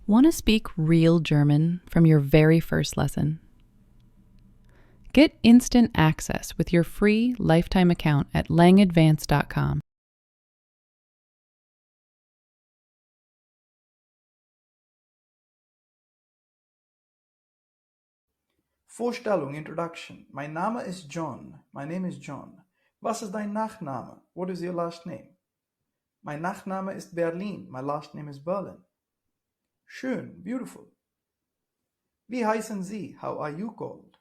Want to speak real German from your very first lesson? Get instant access with your free lifetime account at LangAdvance.com. Vorstellung, Introduction. Mein Name ist John. My name is John. Was ist dein Nachname? What is your last name? Mein Nachname ist Berlin. My last name is Berlin. Schön, beautiful. Wie heißen Sie? How are you called?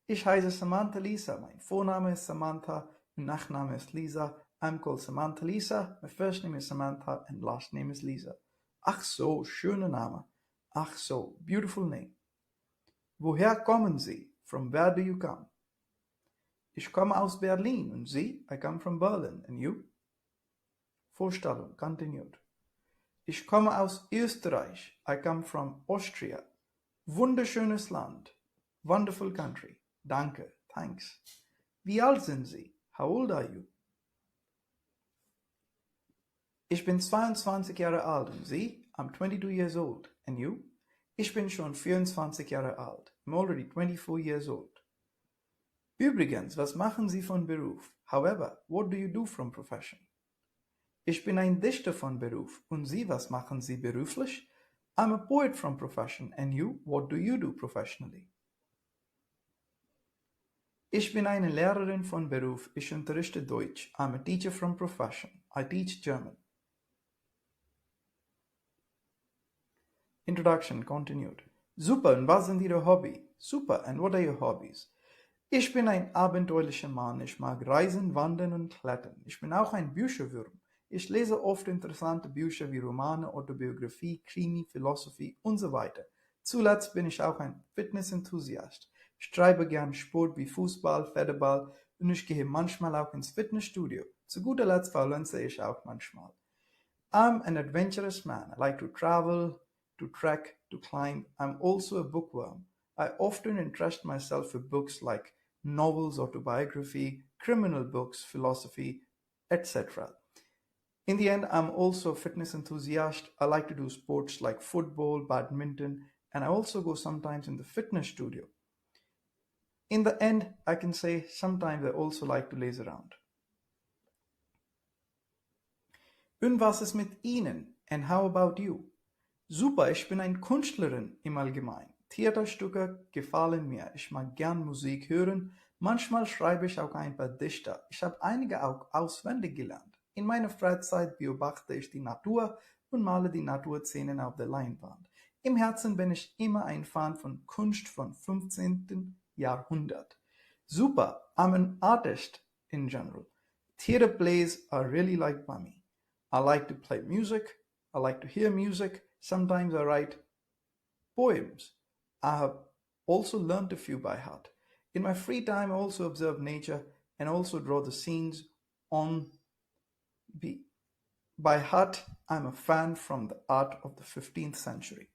Ich heiße Samantha Lisa. Mein Vorname ist Samantha. Mein Nachname ist Lisa. I'm called Samantha Lisa. My first name is Samantha and last name is Lisa. Ach so, schöner Name. Ach so, beautiful name. Woher kommen Sie? From where do you come? Ich komme aus Berlin. Und Sie? I come from Berlin. And you? Vorstellung, continued. Ich komme aus Österreich. I come from Austria. Wunderschönes Land. Wonderful country. Danke. Thanks. Wie alt sind Sie? How old are you? Ich bin 22 Jahre alt. Und Sie? I'm 22 years old. And you? Ich bin schon 24 Jahre alt. I'm already 24 years old. Übrigens, was machen Sie von Beruf? However, what do you do from profession? Ich bin ein Dichter von Beruf. Und Sie, was machen Sie beruflich? I'm a poet from profession. And you, what do you do professionally? Ich bin eine Lehrerin von Beruf. Ich unterrichte Deutsch. I'm a teacher from profession. I teach German. Introduction continued. Super, und was sind Ihre Hobbys? Super, and what are your hobbies? Ich bin ein abenteuerlicher Mann. Ich mag reisen, wandern und klettern. Ich bin auch ein Bücherwurm. Ich lese oft interessante Bücher wie Romane, Autobiografie, Krimi, Philosophie und so weiter. Zuletzt bin ich auch ein Fitness-Enthusiast. Ich treibe gern Sport wie Fußball, Federball und ich gehe manchmal auch ins Fitnessstudio. Zu guter Letzt faulenze ich auch manchmal. I'm an adventurous man. I like to travel, to trek, to climb. I'm also a bookworm. I often interest myself in books like novels, autobiography, criminal books, philosophy, etc. In the end, I'm also a fitness enthusiast. I like to do sports like football, badminton, and I also go sometimes in the fitness studio. In the end, I can say sometimes I also like to laze around. Und was ist mit Ihnen? And how about you? Super, ich bin eine Künstlerin im Allgemeinen. Theaterstücke gefallen mir. Ich mag gern Musik hören. Manchmal schreibe ich auch ein paar Dichter. Ich habe einige auch auswendig gelernt. In meiner Freizeit beobachte ich die Natur und male die Naturszenen auf der Leinwand. Im Herzen bin ich immer ein Fan von Kunst vom 15. Jahrhundert. Super, I'm an artist in general. Theater plays are really like by me. I like to play music. I like to hear music. Sometimes I write poems. I have also learned a few by heart. In my free time, I also observe nature and also draw the scenes on by heart. I'm a fan from the art of the 15th century.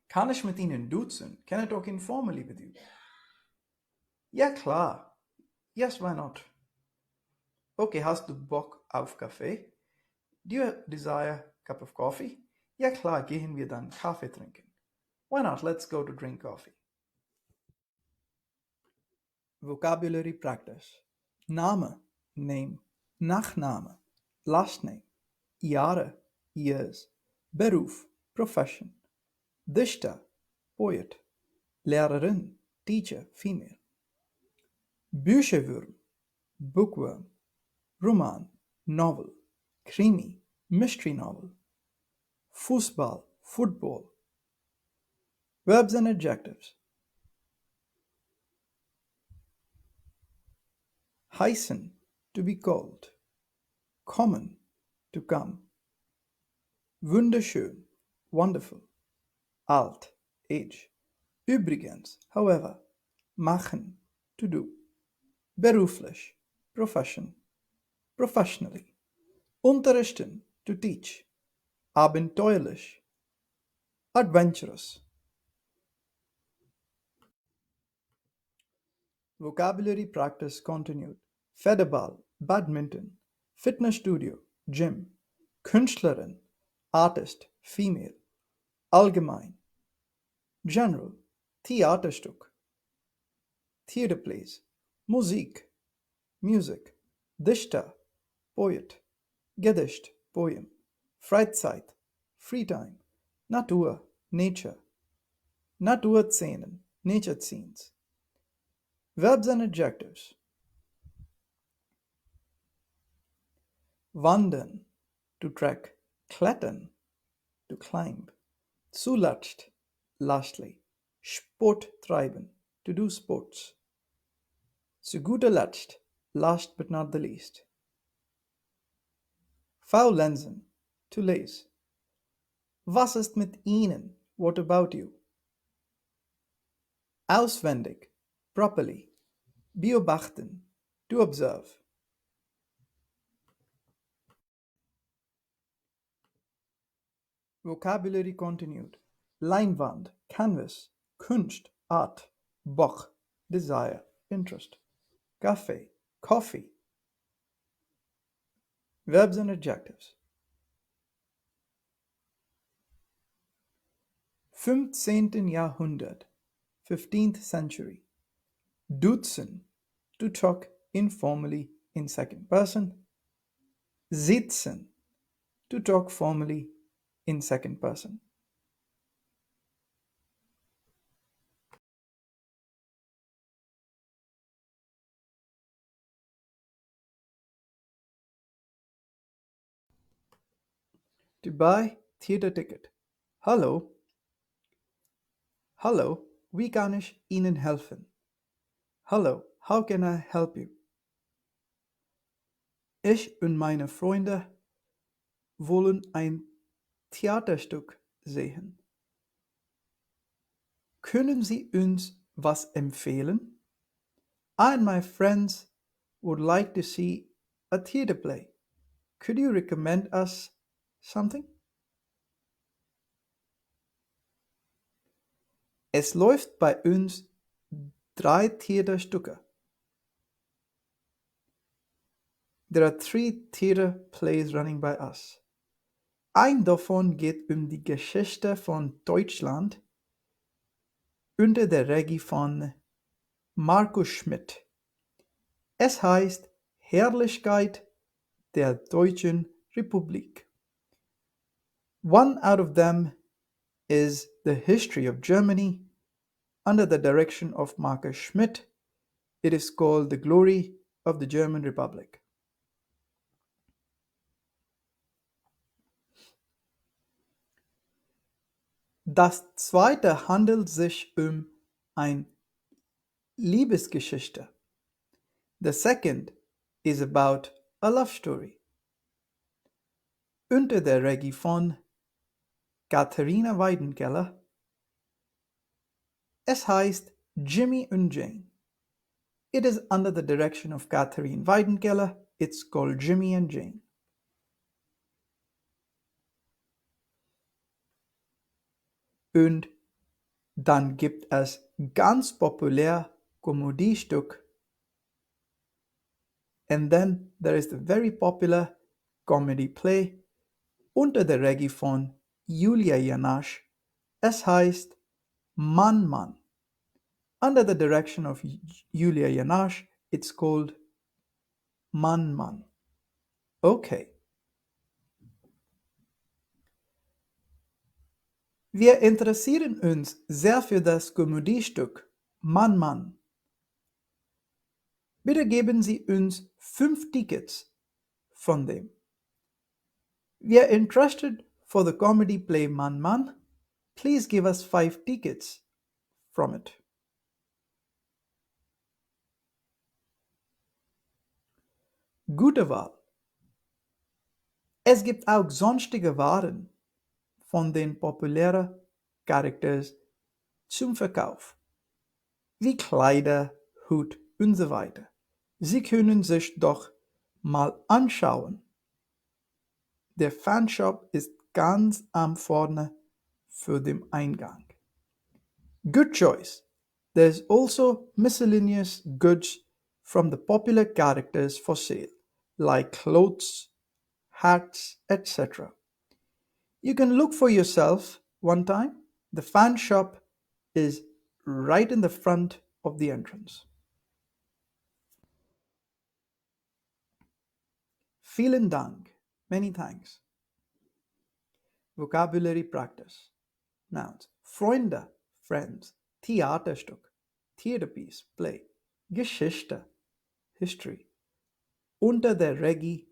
Kann ich mit Ihnen duzen? Can I talk informally with you? Ja, klar. Yes, why not? Okay, hast du Bock auf Kaffee? Do you desire a cup of coffee? Ja, klar, gehen wir dann Kaffee trinken. Why not? Let's go to drink coffee. Vocabulary practice. Name, name. Nachname, last name. Jahre, years. Beruf, profession. Dichter, poet. Lehrerin, teacher, female. Bücherwurm, bookworm. Roman, novel. Krimi, mystery novel. Fußball, football. Verbs and adjectives. Heißen, to be called. Kommen, to come. Wunderschön, wonderful. Alt, age. Übrigens, however. Machen, to do. Beruflich, profession. Professionally. Unterrichten, to teach. Abenteuerlich, adventurous. Vocabulary practice continued. Federball, badminton. Fitnessstudio, gym. Künstlerin, Artist, female. Allgemein, general. Theaterstück, theater plays. Musik, music. Dichter, poet. Gedicht, poem. Freizeit, free time. Natur, nature. Naturszenen, nature scenes. Verbs and adjectives. Wandern, to trek. Klettern, to climb. Zuletzt, lastly. Sport treiben, to do sports. Zu guter Letzt, last but not the least. Faulenzen, to laze. Was ist mit Ihnen? What about you? Auswendig, properly. Beobachten, to observe. Vocabulary continued. Leinwand, canvas. Kunst, art. Bock, desire, interest. Kaffee, coffee. Verbs and adjectives. 15. Jahrhundert, 15th century. Duzen, to talk informally in second person. Sitzen, to talk formally in second person. To buy theater ticket. Hallo. Hallo, wie kann ich Ihnen helfen? Hallo, how can I help you? Ich und meine Freunde wollen ein Theaterstück sehen. Können Sie uns was empfehlen? I and my friends would like to see a theater play. Could you recommend us something? Es läuft bei uns 3 Theaterstücke. There are 3 theater plays running by us. Ein davon geht die Geschichte von Deutschland unter der Regie von Markus Schmidt. Es heißt Herrlichkeit der Deutschen Republik. One out of them is the history of Germany under the direction of Markus Schmidt. It is called The Glory of the German Republic. Das zweite handelt sich eine Liebesgeschichte. The second is about a love story. Unter der Regie von Katharina Weidenkeller. Es heißt Jimmy und Jane. It is under the direction of Katharine Weidenkeller. It's called Jimmy and Jane. Und dann gibt es ganz populär Komödiestück. And then there is the very popular comedy play unter der Regie von Julia Janasch. Es heißt Mann, Mann. Under the direction of Julia Janasch, it's called Mann, Mann. Okay. Wir interessieren uns sehr für das Komödiestück Mann, Mann. Bitte geben Sie uns 5 Tickets von dem. We are interested for the comedy play Mann, Mann. Please give us 5 tickets from it. Gute Wahl. Es gibt auch sonstige Waren von den populären Characters zum Verkauf, wie Kleider, Hut und so weiter. Sie können sich doch mal anschauen. Der Fanshop ist ganz am vorne für den Eingang. Good choice. There's also miscellaneous goods from the popular characters for sale, like clothes, hats, etc. You can look for yourself one time. The fan shop is right in the front of the entrance. Vielen Dank. Many thanks. Vocabulary practice. Nouns. Freunde, friends. Theaterstück, theater piece, play. Geschichte, history. Unter der Regie,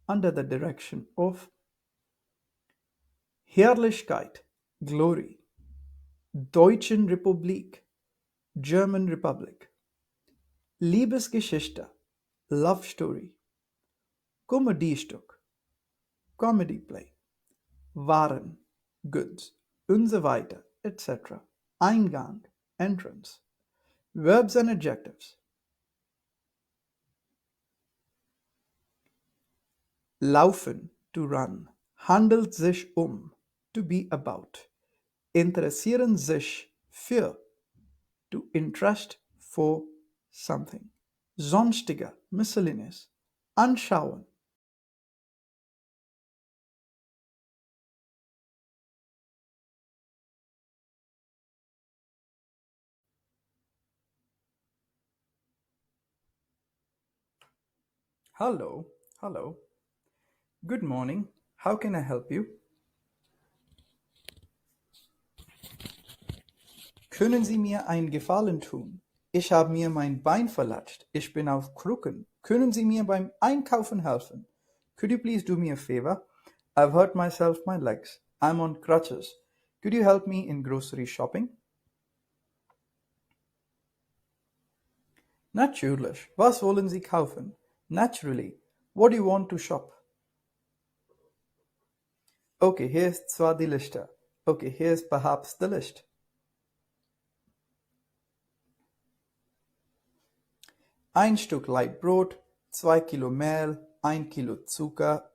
under the direction of. Herrlichkeit, glory. Deutschen Republik, German Republic. Liebesgeschichte, love story. Komödiestück, comedy play. Waren, goods, und so weiter, etc. Eingang, entrance. Verbs and adjectives. Laufen, to run. Handelt sich to be about. Interessieren sich für, to interest for something. Sonstige, miscellaneous. Anschauen. Hello, hello. Good morning. How can I help you? Können Sie mir einen Gefallen tun? Ich habe mir mein Bein verletzt. Ich bin auf Krücken. Können Sie mir beim Einkaufen helfen? Could you please do me a favor? I've hurt myself my legs. I'm on crutches. Could you help me in grocery shopping? Natürlich. Was wollen Sie kaufen? Naturally. What do you want to shop? Okay, hier ist zwar die Liste. Okay, hier ist perhaps the list. Ein Stück Leibbrot, 2 Kilo Mehl, 1 Kilo Zucker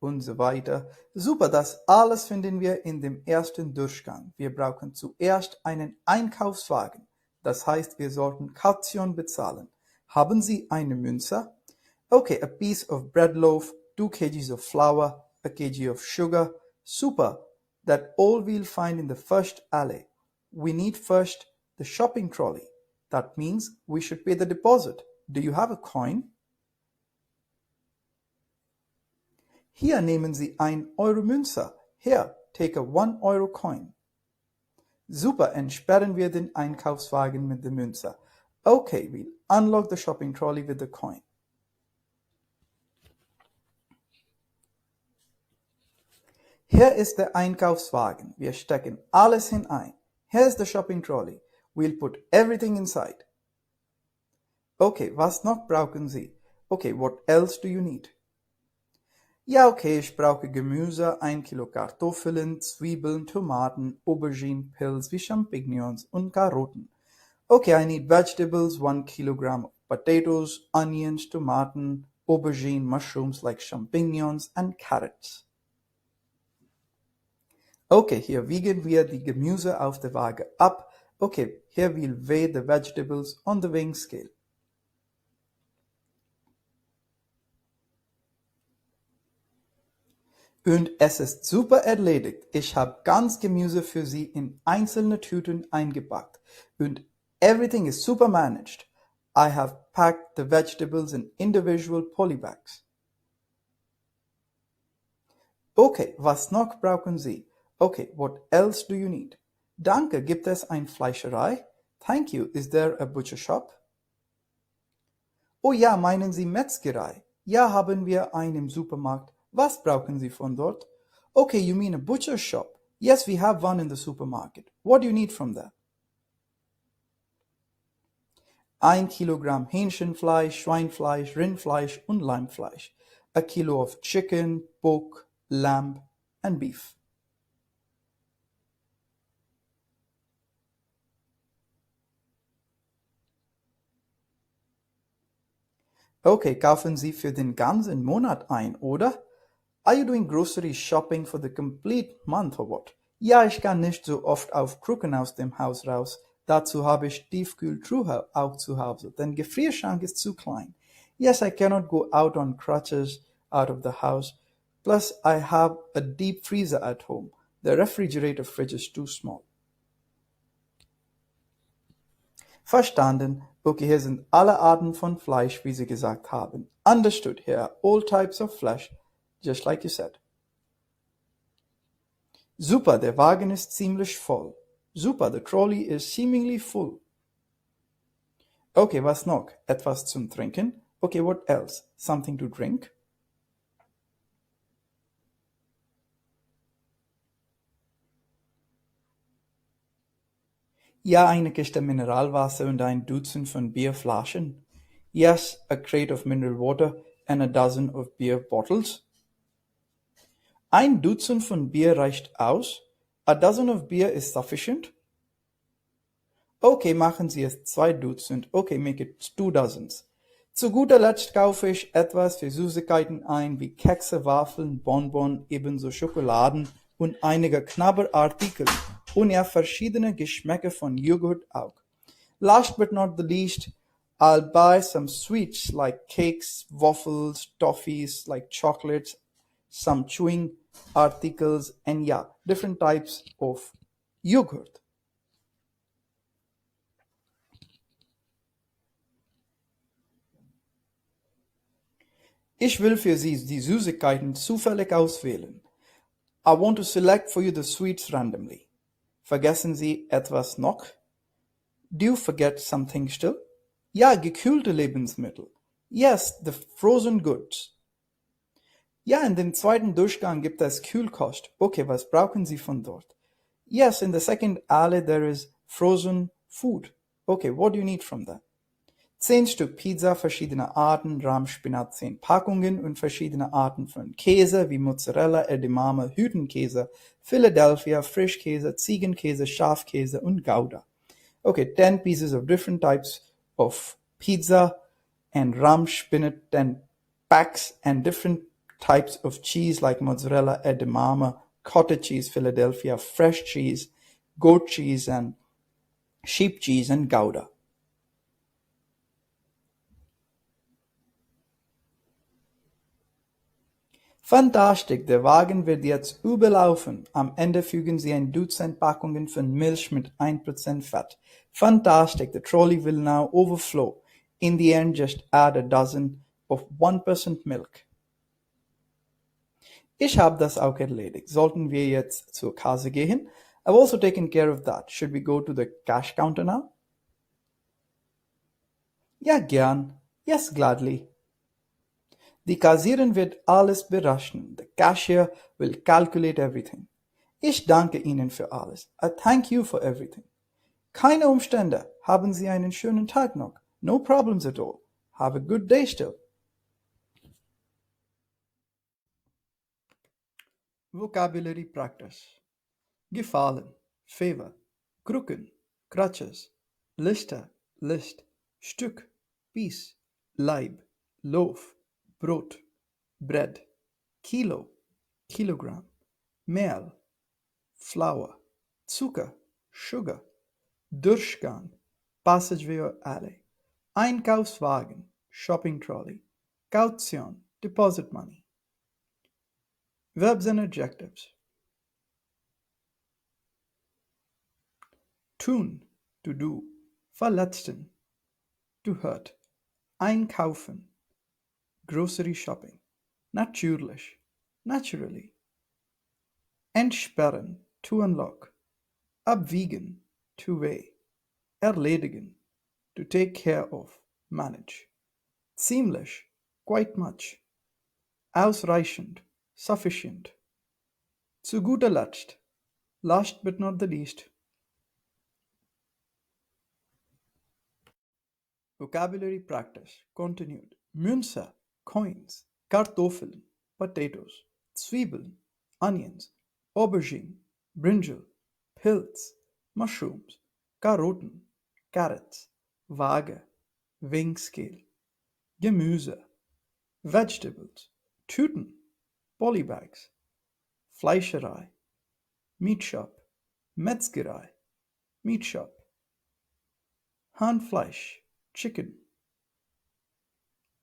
und so weiter. Super, das alles finden wir in dem ersten Durchgang. Wir brauchen zuerst einen Einkaufswagen. Das heißt, wir sollten Kaution bezahlen. Haben Sie eine Münze? Okay, a piece of bread loaf, 2 kgs of flour, a kg of sugar. Super, that all we'll find in the first alley. We need first the shopping trolley. That means we should pay the deposit. Do you have a coin? Hier nehmen Sie ein Euro Münze. Here, take a 1 Euro coin. Super, entsperren wir den Einkaufswagen mit der Münze. Okay, we'll unlock the shopping trolley with the coin. Hier ist der Einkaufswagen. Wir stecken alles hinein. Here's the shopping trolley. We'll put everything inside. Okay, was noch brauchen Sie? Okay, what else do you need? Ja, okay, ich brauche Gemüse, 1 Kilo Kartoffeln, Zwiebeln, Tomaten, Aubergine, Pilz wie Champignons und Karotten. Okay, I need vegetables, 1 kilogram of potatoes, onions, tomaten, aubergine, mushrooms like champignons and carrots. Okay, hier wiegen wir die Gemüse auf der Waage ab. Okay, here we'll weigh the vegetables on the weighing scale. Und es ist super erledigt. Ich habe ganz Gemüse für Sie in einzelne Tüten eingepackt. Und everything is super managed. I have packed the vegetables in individual polybags. Okay, was noch brauchen Sie? Okay, what else do you need? Danke, gibt es eine Fleischerei? Thank you, is there a butcher shop? Oh ja, meinen Sie Metzgerei? Ja, haben wir einen im Supermarkt. Was brauchen Sie von dort? Okay, you mean a butcher shop? Yes, we have one in the supermarket. What do you need from there? 1 Kilogramm Hähnchenfleisch, Schweinfleisch, Rindfleisch und Lammfleisch. A kilo of chicken, pork, lamb and beef. Okay, kaufen Sie für den ganzen Monat ein, oder? Are you doing grocery shopping for the complete month or what? Ja, ich kann nicht so oft auf Krücken aus dem Haus raus. Dazu habe ich Tiefkühltruhe auch zu Hause, denn Gefrierschrank ist zu klein. Yes, I cannot go out on crutches out of the house. Plus, I have a deep freezer at home. The refrigerator fridge is too small. Verstanden? Okay, hier sind alle Arten von Fleisch, wie Sie gesagt haben. Understood? Here are all types of flesh, just like you said. Super, der Wagen ist ziemlich voll. Super, the trolley is seemingly full. Okay, was noch? Etwas zum Trinken? Okay, what else? Something to drink? Ja, eine Kiste Mineralwasser und ein Dutzend von Bierflaschen. Yes, a crate of mineral water and a dozen of beer bottles. Ein Dutzend von Bier reicht aus. A dozen of beer is sufficient. Okay, machen Sie es 2 Dutzend. Okay, make it 2 dozens. Zu guter Letzt kaufe ich etwas für Süßigkeiten ein, wie Kekse, Waffeln, Bonbon, ebenso Schokoladen und einige Knabberartikel und ja verschiedene Geschmäcker von Joghurt auch. Last but not the least, I'll buy some sweets like cakes, waffles, toffees like chocolates, some chewing articles, and yeah, different types of yogurt. Ich will für Sie die Süßigkeiten zufällig auswählen. I want to select for you the sweets randomly. Vergessen Sie etwas noch? Do you forget something still? Ja, gekühlte Lebensmittel. Yes, the frozen goods. Ja, in dem zweiten Durchgang gibt es Kühlkost. Okay, was brauchen Sie von dort? Yes, in the second alley there is frozen food. Okay, what do you need from that? 10 Stück Pizza, verschiedene Arten, Rahmspinat 10 Packungen und verschiedene Arten von Käse wie Mozzarella, Edamame, Hüttenkäse, Philadelphia, Frischkäse, Ziegenkäse, Schafkäse und Gouda. Okay, 10 pieces of different types of pizza and Rahmspinat, 10 packs and different types of cheese like mozzarella, edamame, cottage cheese, Philadelphia, fresh cheese, goat cheese and sheep cheese and Gouda. Fantastisch, der Wagen wird jetzt überlaufen. Am Ende fügen Sie ein Dutzend Packungen von Milch mit 1% Fett. Fantastic, the trolley will now overflow. In the end, just add a dozen of 1% milk. Ich habe das auch erledigt. Sollten wir jetzt zur Kasse gehen? I've also taken care of that. Should we go to the cash counter now? Ja, gern. Yes, gladly. Die Kassiererin wird alles berechnen. The cashier will calculate everything. Ich danke Ihnen für alles. I thank you for everything. Keine Umstände. Haben Sie einen schönen Tag noch. No problems at all. Have a good day still. Vocabulary practice. Gefallen, favor, Krücken, crutches, Liste, list, Stück, piece, Leib, Loaf, Brot, bread, Kilo, kilogram, Mehl, flour, Zucker, sugar, Durchgang, passageway or alley, Einkaufswagen, shopping trolley, Kaution, deposit money. Verbs and adjectives. Tun, to do, verletzen, to hurt, einkaufen, grocery shopping, natürlich, naturally, entsperren, to unlock, abwiegen, to weigh, erledigen, to take care of, manage, ziemlich, quite much, ausreichend, sufficient, zu guter Letzt, last but not the least. Vocabulary practice continued. Münze, coins, Kartoffeln, potatoes, Zwiebeln, onions, Aubergine, brinjal, Pilz, mushrooms, Karotten, carrots, Waage, Weighscale, Gemüse, vegetables, Tüten, Polybags, Fleischerei, Meat shop, Metzgerei, Meat shop, Hahnfleisch, chicken.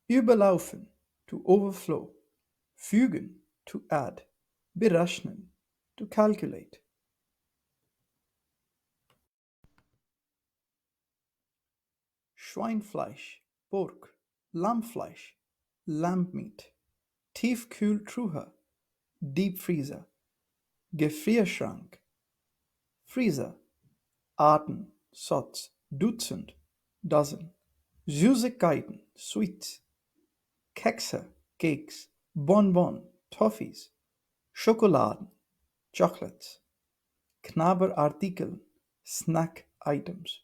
Überlaufen, to overflow. Fügen, to add, berechnen, to calculate. Schweinfleisch, Pork, Lammfleisch, Lamb Tiefkühltruhe, Deep Freezer, Gefrierschrank, Freezer, Arten, Sorts, Dutzend, Dozen, Süßigkeiten, Sweets, Kekse, Cakes, Bonbon, Toffees, Schokoladen, Chocolates, Knabberartikeln, Snack Items.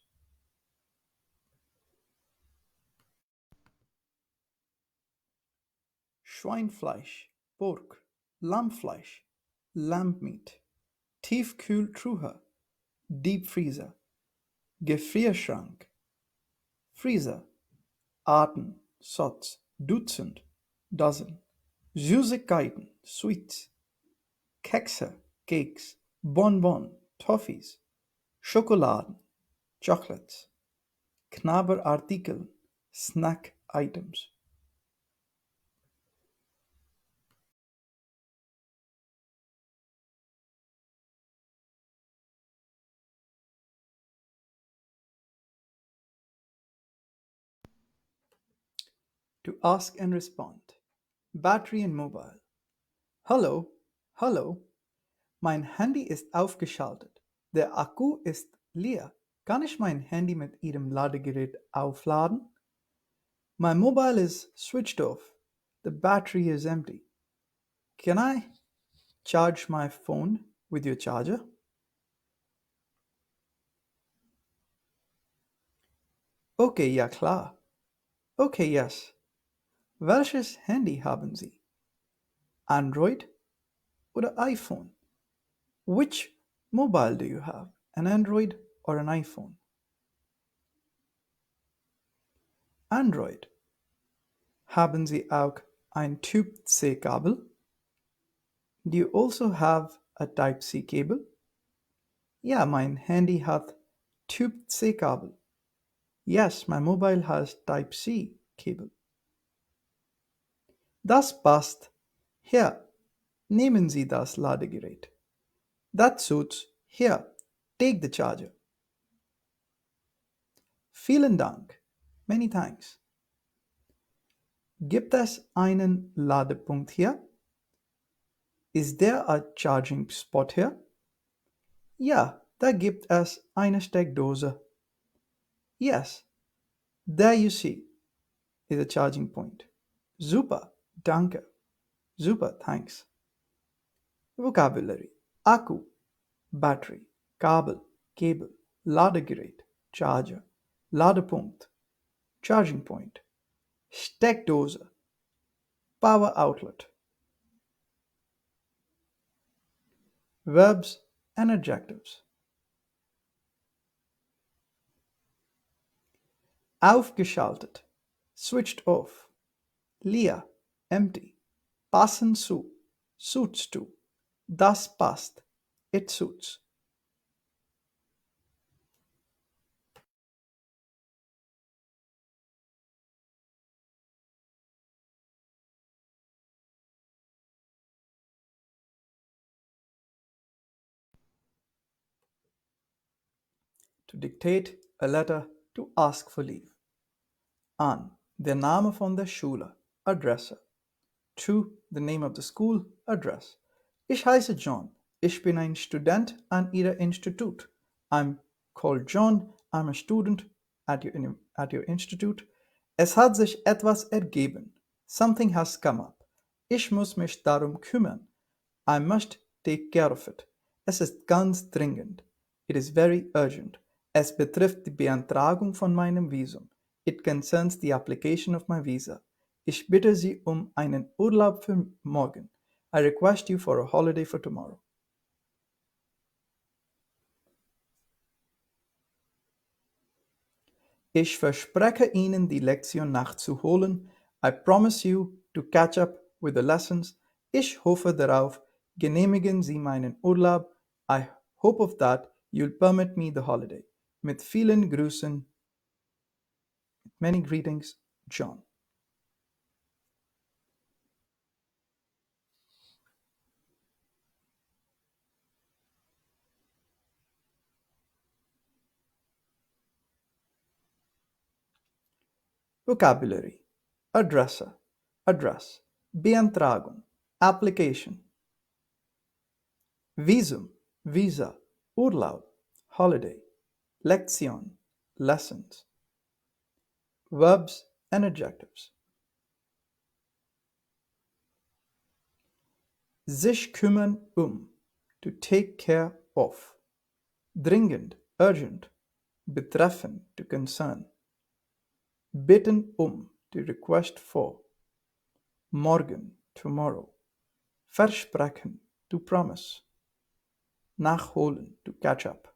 Schweinfleisch, Pork, Lammfleisch, Lamb Tiefkühltruhe, Deep Freezer, Gefrierschrank, Freezer, Arten, Sorts, Dutzend, Dozen, Süßigkeiten, Sweets, Kekse, Cakes, Bonbon, Toffees, Schokoladen, Chocolates, Knabberartikeln, Snack Items. To ask and respond. Battery and mobile. Hallo, hallo. Mein Handy ist aufgeschaltet. Der Akku ist leer. Kann ich mein Handy mit Ihrem Ladegerät aufladen? My mobile is switched off. The battery is empty. Can I charge my phone with your charger? Okay, ja klar. Okay, yes. Welches Handy haben Sie? Android oder iPhone? Which mobile do you have? An Android or an iPhone? Android. Haben Sie auch ein Typ-C-Kabel? Do you also have a Type-C cable? Ja, mein Handy hat Typ-C-Kabel. Yes, my mobile has Type-C cable. Das passt. Hier, nehmen Sie das Ladegerät. That suits. Here, take the charger. Vielen Dank. Many thanks. Gibt es einen Ladepunkt hier? Is there a charging spot here? Ja, da gibt es eine Steckdose. Yes, there you see is a charging point. Super, danke. Super, thanks. Vocabulary: Akku, battery, Kabel, cable, Ladegerät, charger, Ladepunkt, charging point, Steckdose, power outlet. Verbs and adjectives. Aufgeschaltet, switched off. Leer, empty. Passen zu, suits to. Das passt, it suits. To dictate a letter to ask for leave. An, der Name von der Schule, Adresse. To, the name of the school, address. Ich heiße John. Ich bin ein Student an Ihrer Institut. I'm called John. I'm a student at your institute. Es hat sich etwas ergeben. Something has come up. Ich muss mich darum kümmern. I must take care of it. Es ist ganz dringend. It is very urgent. Es betrifft die Beantragung von meinem Visum. It concerns the application of my visa. Ich bitte Sie um einen Urlaub für morgen. I request you for a holiday for tomorrow. Ich verspreche Ihnen, die Lektion nachzuholen. I promise you to catch up with the lessons. Ich hoffe darauf. Genehmigen Sie meinen Urlaub. I hope of that you'll permit me the holiday. Mit vielen Grüßen, many greetings, John. Vocabulary: Adresse, Address, Beantragung, Application, Visum, Visa, Urlaub, Holiday, Lektion, Lessons. Verbs and adjectives: sich kümmern to take care of, dringend, urgent, betreffen, to concern, bitten to request for, morgen, tomorrow, versprechen, to promise, nachholen, to catch up,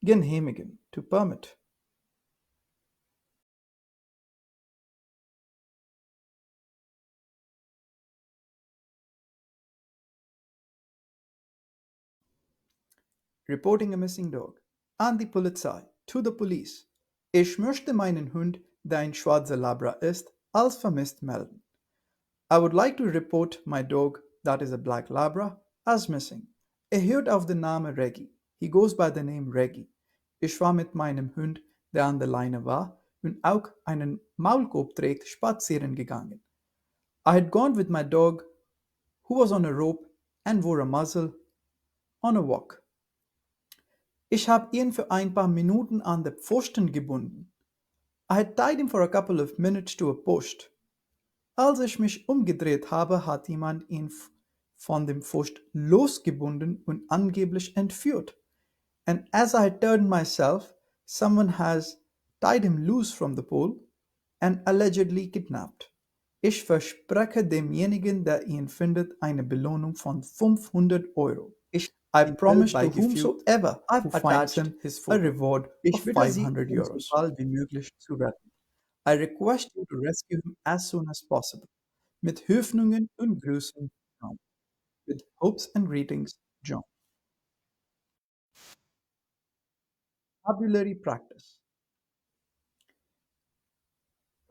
genehmigen, to permit. Reporting a missing dog. An die Polizei. To the police. Ich möchte meinen Hund, der ein schwarzer Labra ist, als vermisst melden. I would like to report my dog, that is a black Labra, as missing. Hört auf den Namen Reggie. He goes by the name Reggie. Ich war mit meinem Hund, der an der Leine war und auch einen Maulkorb trägt, spazieren gegangen. I had gone with my dog, who was on a rope and wore a muzzle, on a walk. Ich habe ihn für ein paar Minuten an den Pfosten gebunden. I had tied him for a couple of minutes to a post. Als ich mich umgedreht habe, hat jemand ihn von dem Pfost losgebunden und angeblich entführt. And as I turned myself, someone has tied him loose from the pole and allegedly kidnapped. Ich verspreche demjenigen, der ihn findet, eine Belohnung von 500 Euro. I promise to whomsoever who finds him a reward of 500 euros. So bald wie möglich zu retten. I request you to rescue him as soon as possible. Mit Hoffnungen und Grüßen, John. With hopes and greetings, John. Vocabulary practice.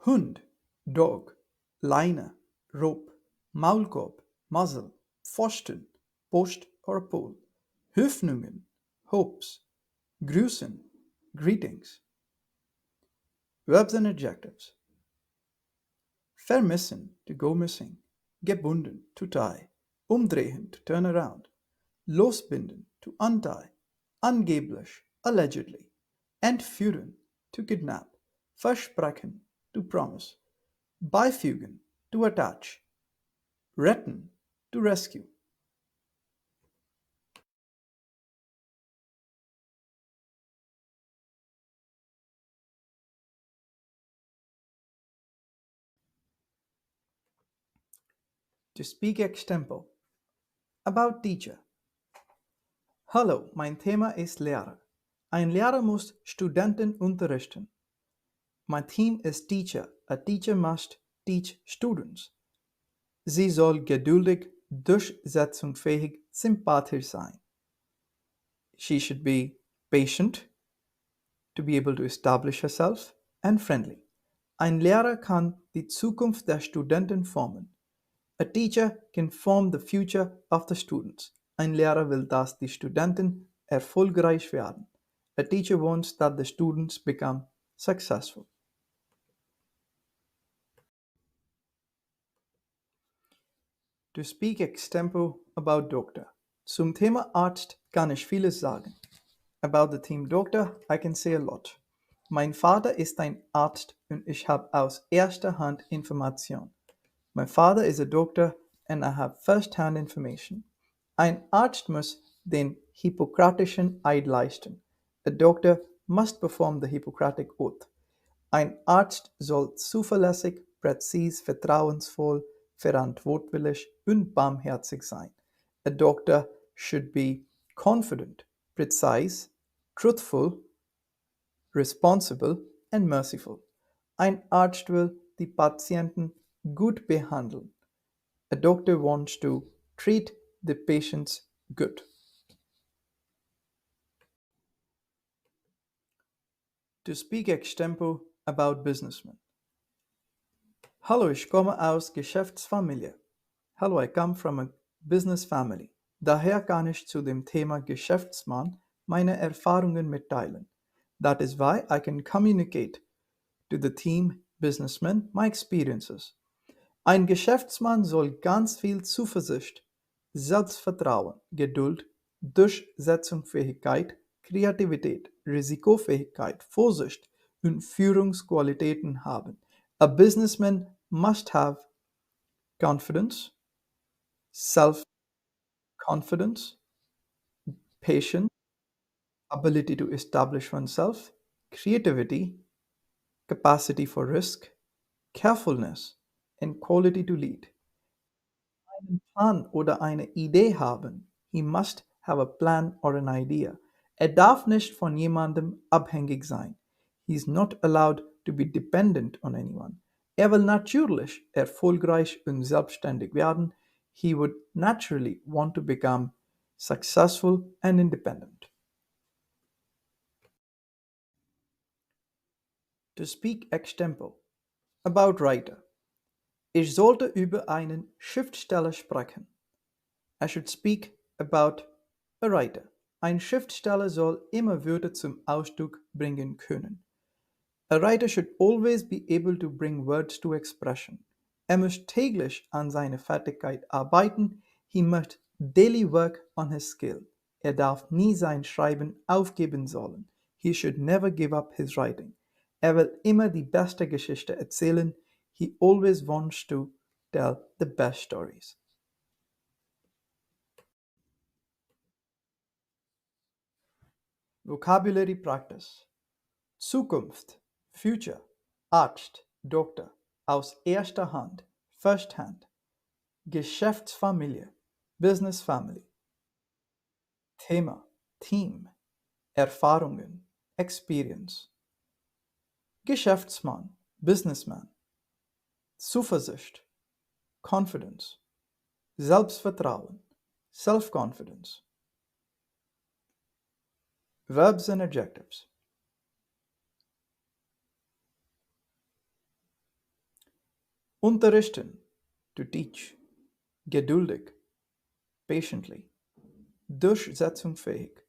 Hund, dog, Leine, rope, Maulkorb, muzzle, Pfosten, post or pole. Hoffnungen, hopes, Grüßen, greetings. Verbs and adjectives. Vermissen, to go missing. Gebunden, to tie. Umdrehen, to turn around. Losbinden, to untie. Angeblich, allegedly. Entführen, to kidnap. Versprechen, to promise. Beifügen, to attach. Retten, to rescue. To speak extempo. About teacher. Hallo, mein Thema ist Lehrer. Ein Lehrer muss Studenten unterrichten. My theme is teacher. A teacher must teach students. Sie soll geduldig, durchsetzungsfähig, sympathisch sein. She should be patient, to be able to establish herself, and friendly. Ein Lehrer kann die Zukunft der Studenten formen. A teacher can form the future of the students. Ein Lehrer will, dass die Studenten erfolgreich werden. A teacher wants that the students become successful. To speak extempo about Doctor. Zum Thema Arzt kann ich vieles sagen. About the theme Doctor, I can say a lot. Mein Vater ist ein Arzt und ich habe aus erster Hand Information. My father is a doctor and I have first-hand information. Ein Arzt muss den hippokratischen Eid leisten. A doctor must perform the Hippocratic Oath. Ein Arzt soll zuverlässig, präzis, vertrauensvoll, verantwortlich und barmherzig sein. A doctor should be confident, precise, truthful, responsible and merciful. Ein Arzt will die Patienten gut behandeln. A doctor wants to treat the patients good. To speak extempo about businessmen. Hallo, ich komme aus Geschäftsfamilie. Hello, I come from a business family. Daher kann ich zu dem Thema Geschäftsmann meine Erfahrungen mitteilen. That is why I can communicate to the theme Businessman, my experiences. Ein Geschäftsmann soll ganz viel Zuversicht, Selbstvertrauen, Geduld, Durchsetzungsfähigkeit, Kreativität, Risikofähigkeit, Vorsicht und Führungsqualitäten haben. A businessman must have confidence, self-confidence, patience, ability to establish oneself, creativity, capacity for risk, carefulness, and quality to lead. Einen Plan oder eine Idee haben. He must have a plan or an idea. Er darf nicht von jemandem abhängig sein. He is not allowed to be dependent on anyone. Er will natürlich erfolgreich und selbstständig werden. He would naturally want to become successful and independent. To speak extempo. About writer. Ich sollte über einen Schriftsteller sprechen. I should speak about a writer. Ein Schriftsteller soll immer Wörter zum Ausdruck bringen können. A writer should always be able to bring words to expression. Er muss täglich an seiner Fertigkeit arbeiten. He must daily work on his skill. Er darf nie sein Schreiben aufgeben sollen. He should never give up his writing. Er will immer die beste Geschichte erzählen. He always wants to tell the best stories. Vocabulary practice. Zukunft, future, Arzt, Doktor, aus erster Hand, first hand, Geschäftsfamilie, business family, Thema, Team, Erfahrungen, experience, Geschäftsmann, businessman, Zuversicht, confidence, Selbstvertrauen, self-confidence. Verbs and adjectives. Unterrichten, to teach. Geduldig, patiently. Durchsetzungsfähig,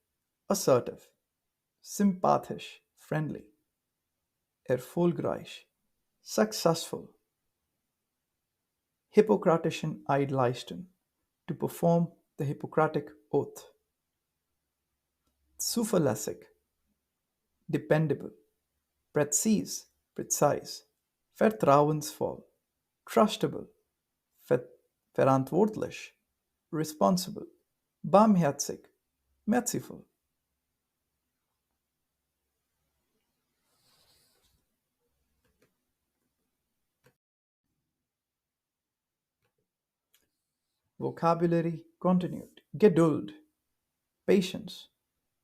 assertive. Sympathisch, friendly. Erfolgreich, successful. Hippokratischen Eid leisten, to perform the Hippocratic Oath. Zuverlässig, dependable. Precise. Vertrauensvoll, trustable. Verantwortlich, responsible. Barmherzig, merciful. Vocabulary continued. Geduld, patience,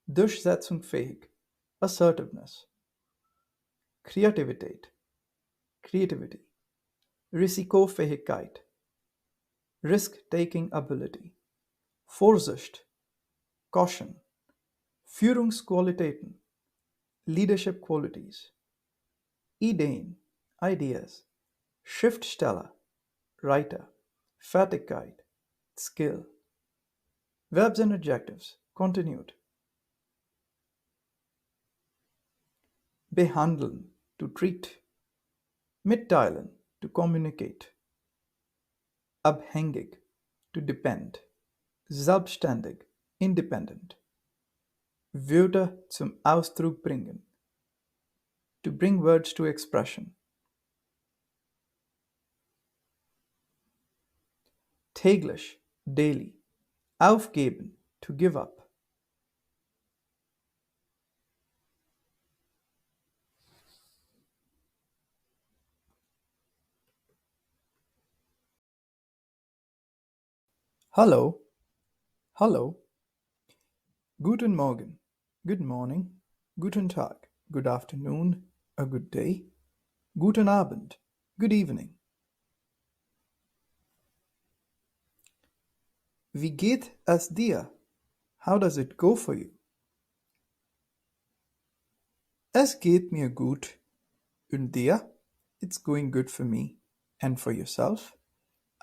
durchsetzungsfähig, assertiveness, Kreativität, creativity, Risikofähigkeit, risk-taking ability, Vorsicht, caution, Führungsqualitäten, leadership qualities, Ideen, ideas, Schriftsteller, writer, Fertigkeit, skill. Verbs and adjectives continued. Behandeln, to treat. Mitteilen, to communicate. Abhängig, to depend. Selbstständig, independent. Wörter zum Ausdruck bringen, to bring words to expression. Täglich, daily. Aufgeben, to give up. Hallo, hallo. Guten Morgen, good morning. Guten Tag, good afternoon, a good day. Guten Abend, good evening. Wie geht es dir? How does it go for you? Es geht mir gut. Und dir? It's going good for me. And for yourself?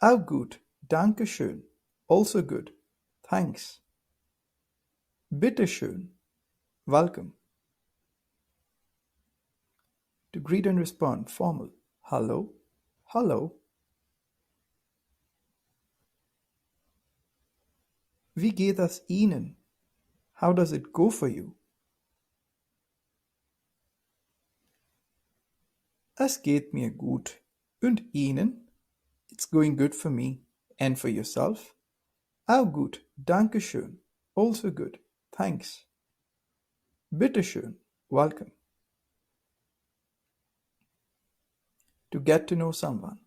Auch gut. Danke schön. Also good. Thanks. Bitte schön. Welcome. To greet and respond, formal. Hallo, hallo. Wie geht es Ihnen? How does it go for you? Es geht mir gut. Und Ihnen? It's going good for me. And for yourself? Auch gut. Danke schön. Also good. Thanks. Bitte schön. Welcome. To get to know someone.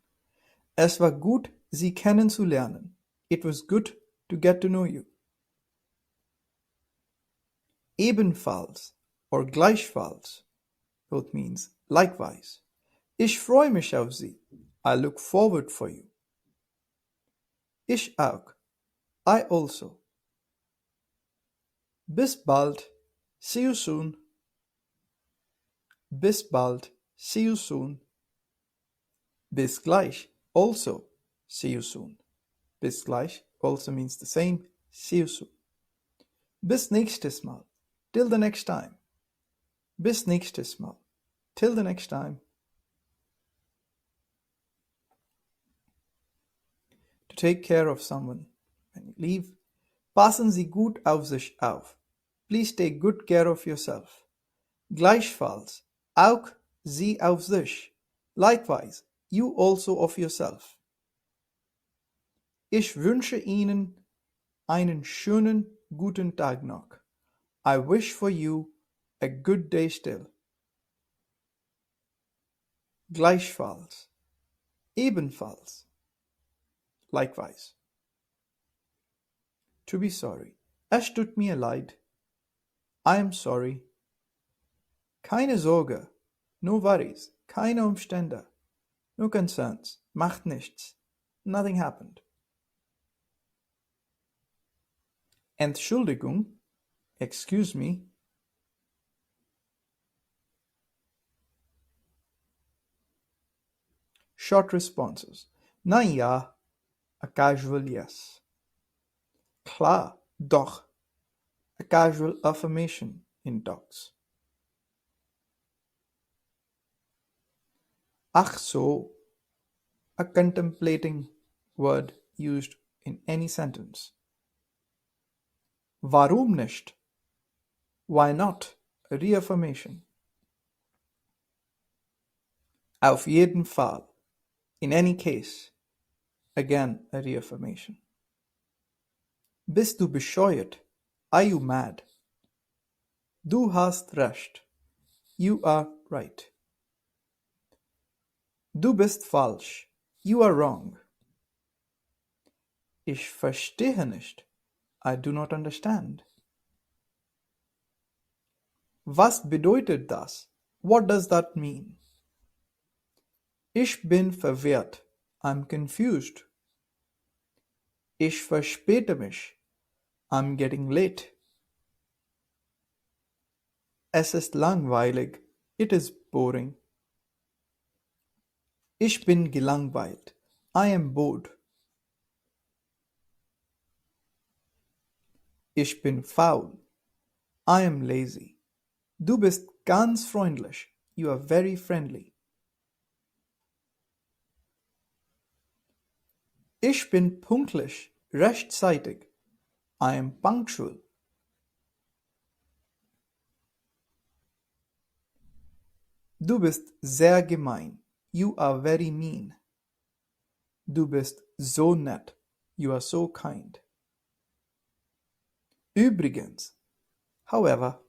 Es war gut, Sie kennenzulernen. It was good to get to know you. Ebenfalls or gleichfalls both means likewise. Ich freue mich auf Sie. I look forward for you. Ich auch. I also. Bis bald. See you soon. Bis bald. See you soon. Bis gleich. Also. See you soon. Bis gleich also means the same. See you soon. Bis nächstes Mal. Till the next time. Bis nächstes Mal. Till the next time. To take care of someone when you leave. Passen Sie gut auf sich auf. Please take good care of yourself. Gleichfalls. Auch Sie auf sich. Likewise, you also of yourself. Ich wünsche Ihnen einen schönen guten Tag noch. I wish for you a good day still. Gleichfalls. Ebenfalls. Likewise. To be sorry. Es tut mir leid. I am sorry. Keine Sorge. No worries. Keine Umstände. No concerns. Macht nichts. Nothing happened. Entschuldigung. Excuse me. Short responses. Na ja. A casual yes. Klar. Doch. A casual affirmation in docs. Ach so. A contemplating word used in any sentence. Warum nicht? Why not? A reaffirmation. Auf jeden Fall. In any case. Again, a reaffirmation. Bist du bescheuert? Are you mad? Du hast recht. You are right. Du bist falsch. You are wrong. Ich verstehe nicht. I do not understand. Was bedeutet das? What does that mean? Ich bin verwirrt. I'm confused. Ich verspäte mich. I'm getting late. Es ist langweilig. It is boring. Ich bin gelangweilt. I am bored. Ich bin faul. I am lazy. Du bist ganz freundlich. You are very friendly. Ich bin pünktlich. Rechtzeitig. I am punctual. Du bist sehr gemein. You are very mean. Du bist so nett. You are so kind. Übrigens. However.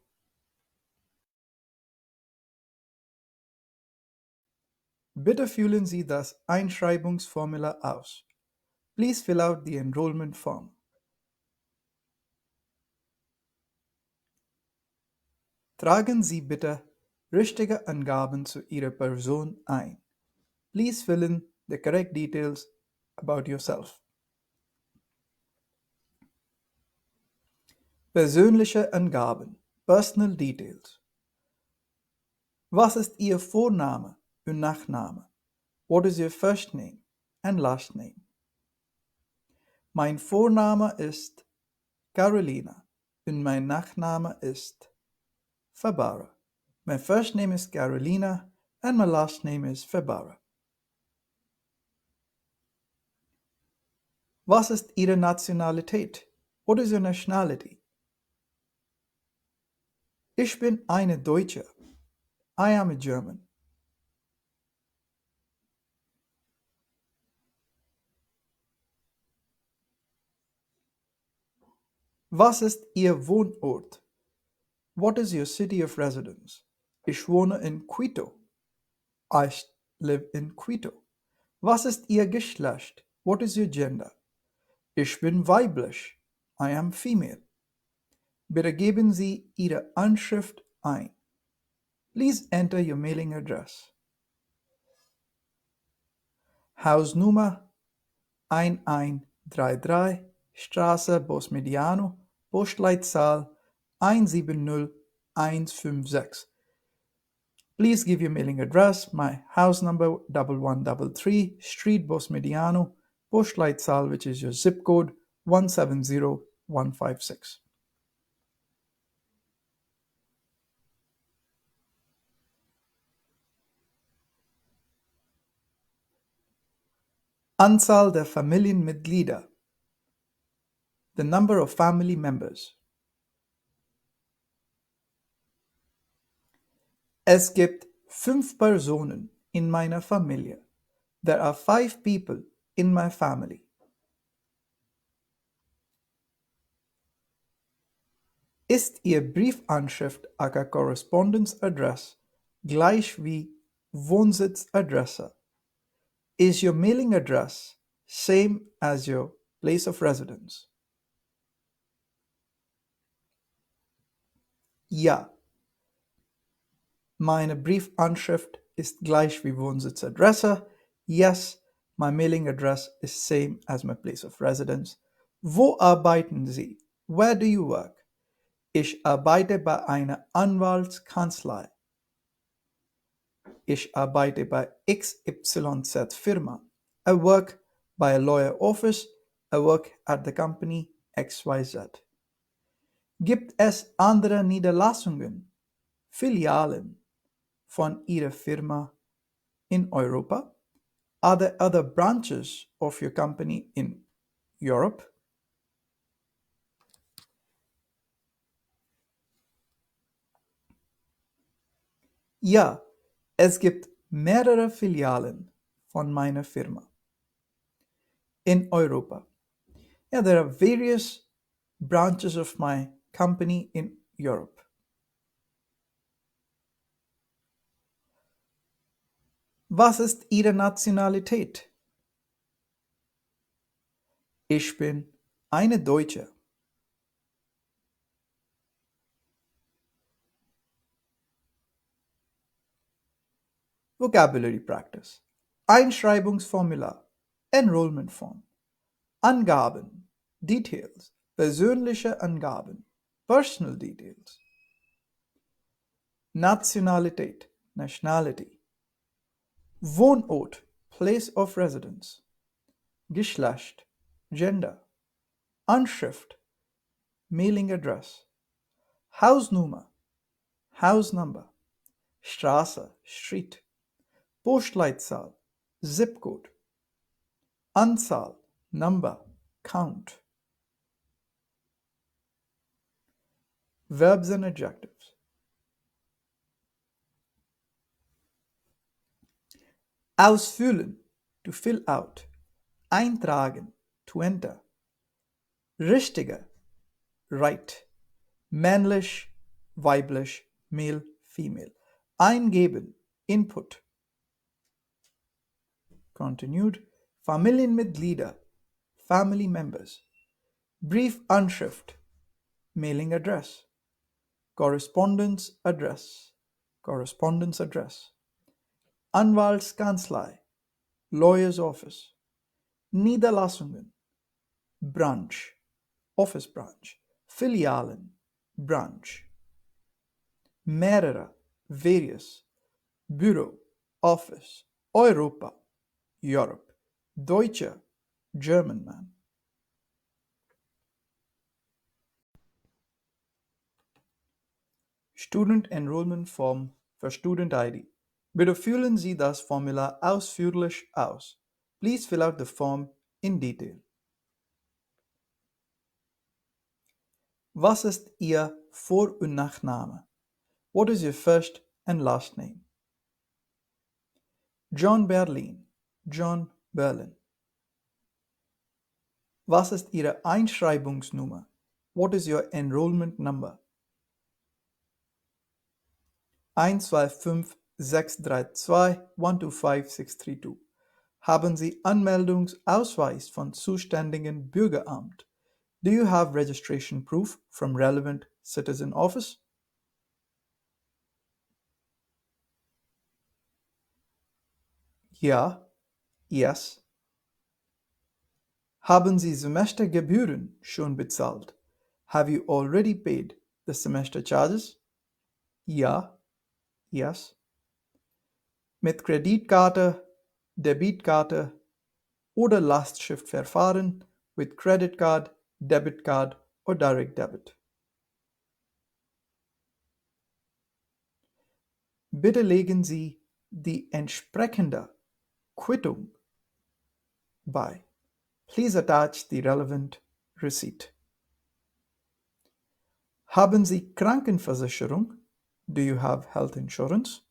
Bitte füllen Sie das Einschreibungsformular aus. Please fill out the enrollment form. Tragen Sie bitte richtige Angaben zu Ihrer Person ein. Please fill in the correct details about yourself. Persönliche Angaben. Personal details. Was ist Ihr Vorname und Nachname? What is your first name and last name? Mein Vorname ist Carolina und mein Nachname ist Fabara. My first name is Carolina and my last name is Fabara. Was ist Ihre Nationalität? What is your nationality? Ich bin eine Deutsche. I am a German. Was ist Ihr Wohnort? What is your city of residence? Ich wohne in Quito. I live in Quito. Was ist Ihr Geschlecht? What is your gender? Ich bin weiblich. I am female. Bitte geben Sie Ihre Anschrift ein. Please enter your mailing address. Hausnummer 1133, Straße Bosmediano, Postleitzahl 170156. Please give your mailing address. My house number 1133, Street Bosmediano, Postleitzahl, which is your zip code 170156. Anzahl der Familienmitglieder. The number of family members. Es gibt 5 Personen in meiner Familie. There are 5 people in my family. Ist Ihr Briefanschrift aka Correspondence Address gleich wie Wohnsitzadresse? Is your mailing address same as your place of residence? Ja. Meine Briefanschrift ist gleich wie Wohnsitzadresse. Yes, my mailing address is same as my place of residence. Wo arbeiten Sie? Where do you work? Ich arbeite bei einer Anwaltskanzlei. Ich arbeite bei XYZ Firma. I work by a lawyer office. I work at the company XYZ. Gibt es andere Niederlassungen, Filialen von Ihrer Firma in Europa? Are there other branches of your company in Europe? Ja, es gibt mehrere Filialen von meiner Firma in Europa. Yeah, there are various branches of my company in Europe. Was ist Ihre Nationalität? Ich bin eine Deutsche. Vocabulary practice. Einschreibungsformular. Enrollment Form. Angaben. Details. Persönliche Angaben. Personal details. Nationalität. Nationality. Wohnort. Place of residence. Geschlecht. Gender. Anschrift. Mailing address. Hausnummer. House number. Straße. Street. Postleitzahl. Zip code. Anzahl. Number. Count. Verbs and adjectives. Ausfüllen. To fill out. Eintragen. To enter. Richtige. Right. Männlich. Weiblich. Male. Female. Eingeben. Input. Continued. Familienmitglieder. Family members. Briefanschrift. Mailing address. Correspondence address. Correspondence address. Anwaltskanzlei. Lawyer's office. Niederlassungen. Branch. Office branch. Filialen. Branch. Mehrere. Various. Büro. Office. Europa. Europe. Deutsche. German man. Student Enrollment Form für Student ID. Bitte füllen Sie das Formular ausführlich aus. Please fill out the form in detail. Was ist Ihr Vor- und Nachname? What is your first and last name? John Berlin. John Berlin. Was ist Ihre Einschreibungsnummer? What is your enrollment number? 125-632-125-632. Haben Sie Anmeldungsausweis von zuständigen Bürgeramt? Do you have registration proof from relevant citizen office? Ja, yes. Haben Sie Semestergebühren schon bezahlt? Have you already paid the semester charges? Ja, yes. Mit Kreditkarte, Debitkarte oder Lastschriftverfahren with credit card, debit card or direct debit. Bitte legen Sie die entsprechende Quittung bei. Please attach the relevant receipt. Haben Sie Krankenversicherung? Do you have health insurance?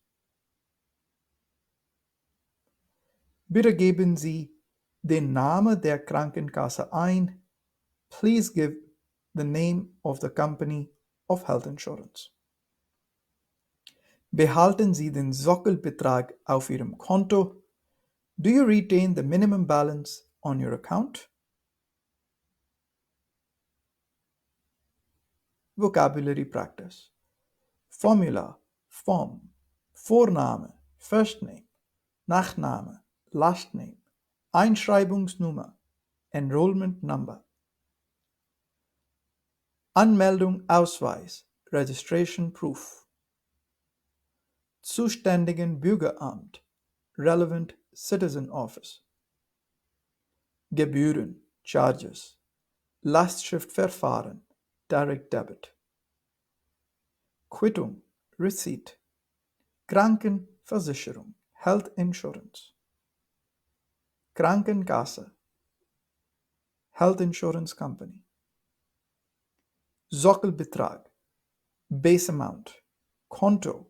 Bitte geben Sie den Namen der Krankenkasse ein. Please give the name of the company of health insurance. Behalten Sie den Sockelbetrag auf Ihrem Konto? Do you retain the minimum balance on your account? Vocabulary practice. Formula, Form, Vorname, First Name, Nachname, Last Name, Einschreibungsnummer, Enrollment Number. Anmeldung, Ausweis, Registration Proof. Zuständigen Bürgeramt, Relevant Citizen Office. Gebühren, Charges. Lastschriftverfahren, Direct Debit. Quittung, Receipt. Krankenversicherung, Health Insurance. Krankenkasse, Health Insurance Company. Sockelbetrag, Base Amount, Konto,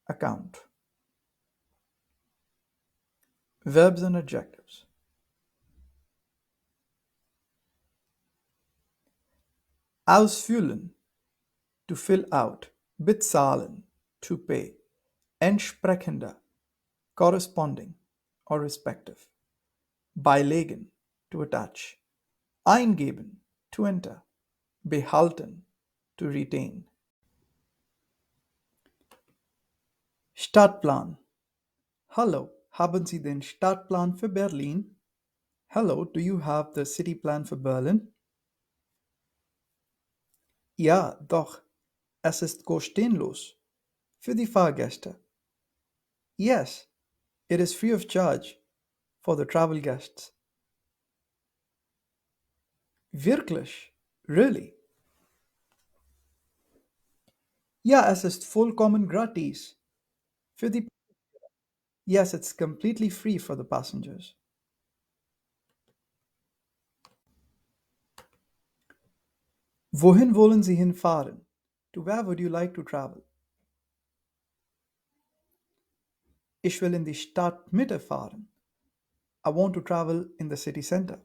Account. Verbs and adjectives. Ausfüllen, to fill out. Bezahlen, to pay. Entsprechender, corresponding or respective. Beilegen, to attach. Eingeben, to enter. Behalten, to retain. Stadtplan. Hallo, haben Sie den Stadtplan für Berlin? Hello, do you have the city plan for Berlin? Ja, doch. Es ist kostenlos. Für die Fahrgäste. Yes, it is free of charge for the travel guests. Wirklich? Really? Ja, es ist vollkommen gratis. Für die Yes, it's completely free for the passengers. Wohin wollen Sie hinfahren? To where would you like to travel? Ich will in die Stadtmitte fahren. I want to travel in the city center.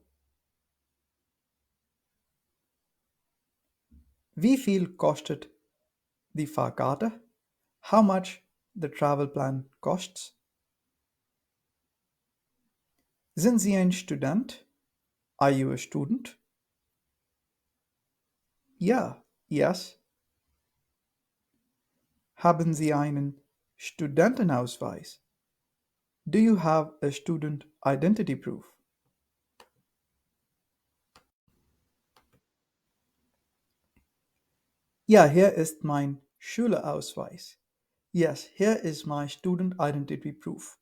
Wie viel kostet die Fahrkarte? How much the travel plan costs? Sind Sie ein Student? Are you a student? Ja, yes. Haben Sie einen Studentenausweis? Do you have a student identity proof? Ja, hier ist mein Schülerausweis. Yes, here is my student identity proof.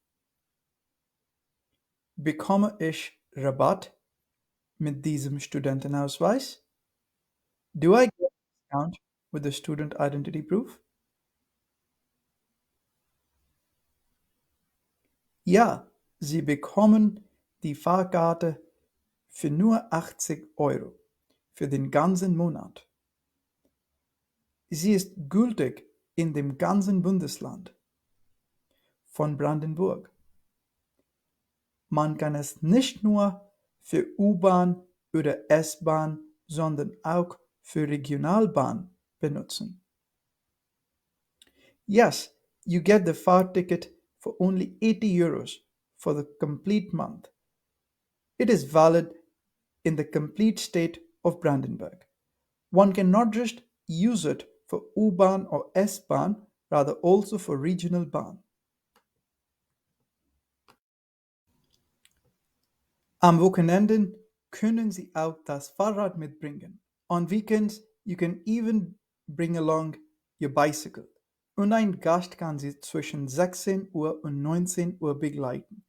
Bekomme ich Rabatt mit diesem Studentenausweis? Do I get a discount with the student identity proof? Ja, Sie bekommen die Fahrkarte für nur 80 € für den ganzen Monat. Sie ist gültig in dem ganzen Bundesland von Brandenburg. Man kann es nicht nur für U-Bahn oder S-Bahn, sondern auch für Regionalbahn benutzen. Yes, you get the fare ticket for only 80 euros for the complete month. It is valid in the complete state of Brandenburg. One can not just use it for U-Bahn or S-Bahn, rather also for regional Bahn. Am Wochenenden können Sie auch das Fahrrad mitbringen. On weekends, you can even bring along your bicycle. Und ein Gast kann Sie zwischen 16 Uhr und 19 Uhr begleiten.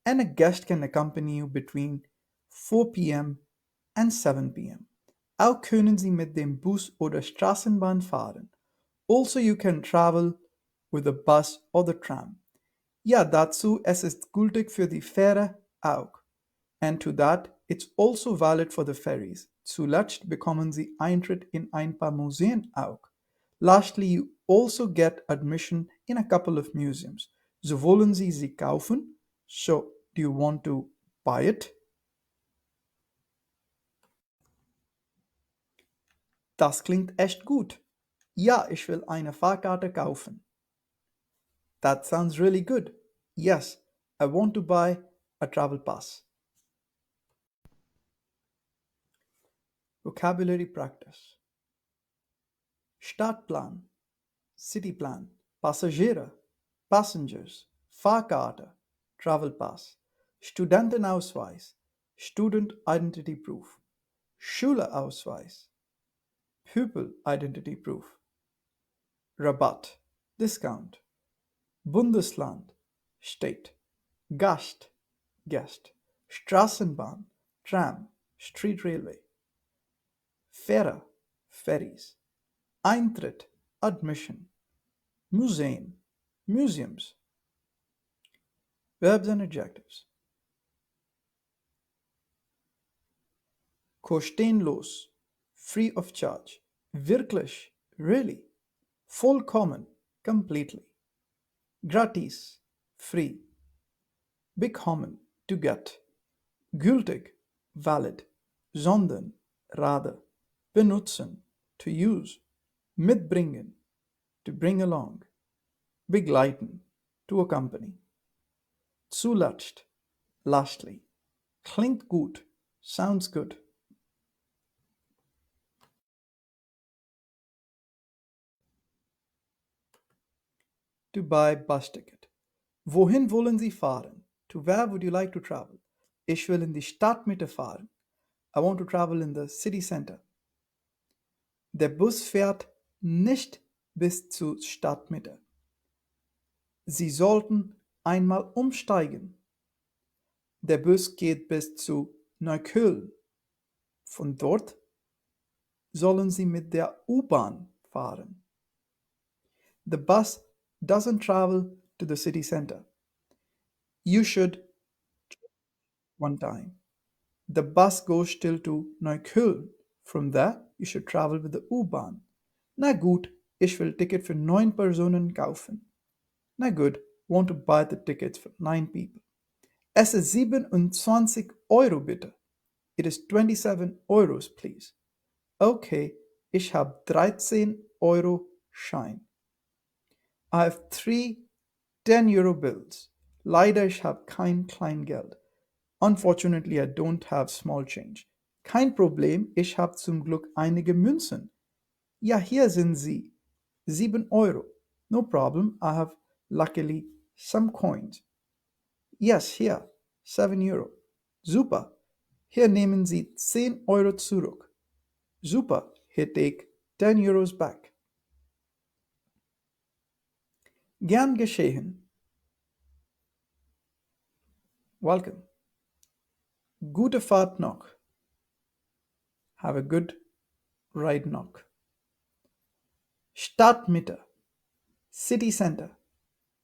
And a guest can accompany you between 4 p.m. and 7 p.m. Auch können Sie mit dem Bus oder Straßenbahn fahren. Also, you can travel with the bus or the tram. Ja, dazu, es ist gültig für die Fähre auch. And to that, it's also valid for the ferries. Zuletzt bekommen Sie Eintritt in ein paar Museen auch. Lastly, you also get admission in a couple of museums. So wollen Sie sie kaufen? So, do you want to buy it? Das klingt echt gut. Ja, ich will eine Fahrkarte kaufen. That sounds really good. Yes, I want to buy a travel pass. Vocabulary practice. Stadtplan, Cityplan, Passagiere, Passengers, Fahrkarte, Travel Pass, Studentenausweis, Student Identity Proof, Schülerausweis, Pupil Identity Proof, Rabatt, Discount, Bundesland, State, Gast, Guest, Straßenbahn, Tram, Street Railway, Fähre, Ferries, Eintritt, Admission, Museen, Museums. Verbs and adjectives. Kostenlos, free of charge. Wirklich, really. Vollkommen, completely. Gratis, free. Bekommen, to get. Gültig, valid. Sondern, rather. Benutzen, to use. Mitbringen, to bring along. Begleiten, to accompany. Zuletzt, lastly. Klingt gut, sounds good. To buy bus ticket. Wohin wollen Sie fahren? To where would you like to travel? Ich will in die Stadtmitte fahren. I want to travel in the city center. Der Bus fährt nicht bis zur Stadtmitte. Sie sollten einmal umsteigen. Der Bus geht bis zu Neukölln. Von dort sollen Sie mit der U-Bahn fahren. The bus doesn't travel to the city center. You should one time. The bus goes still to Neukölln. From there, you should travel with the U-Bahn. Na gut, ich will Ticket für 9 Personen kaufen. Na gut, want to buy the tickets for 9 people. Es ist 27 Euro bitte. It is 27 Euros, please. Okay, ich habe 13 Euro Schein. I have 3 10 Euro bills. Leider, ich habe kein Kleingeld. Unfortunately, I don't have small change. Kein Problem, ich habe zum Glück einige Münzen. Ja, hier sind sie. 7 Euro. No problem, I have luckily some coins. Yes, here. 7 Euro. Super. Hier nehmen Sie 10 Euro zurück. Super. Here take 10 Euros back. Gern geschehen. Welcome. Gute Fahrt noch. Have a good ride noch. Stadtmitte. City center.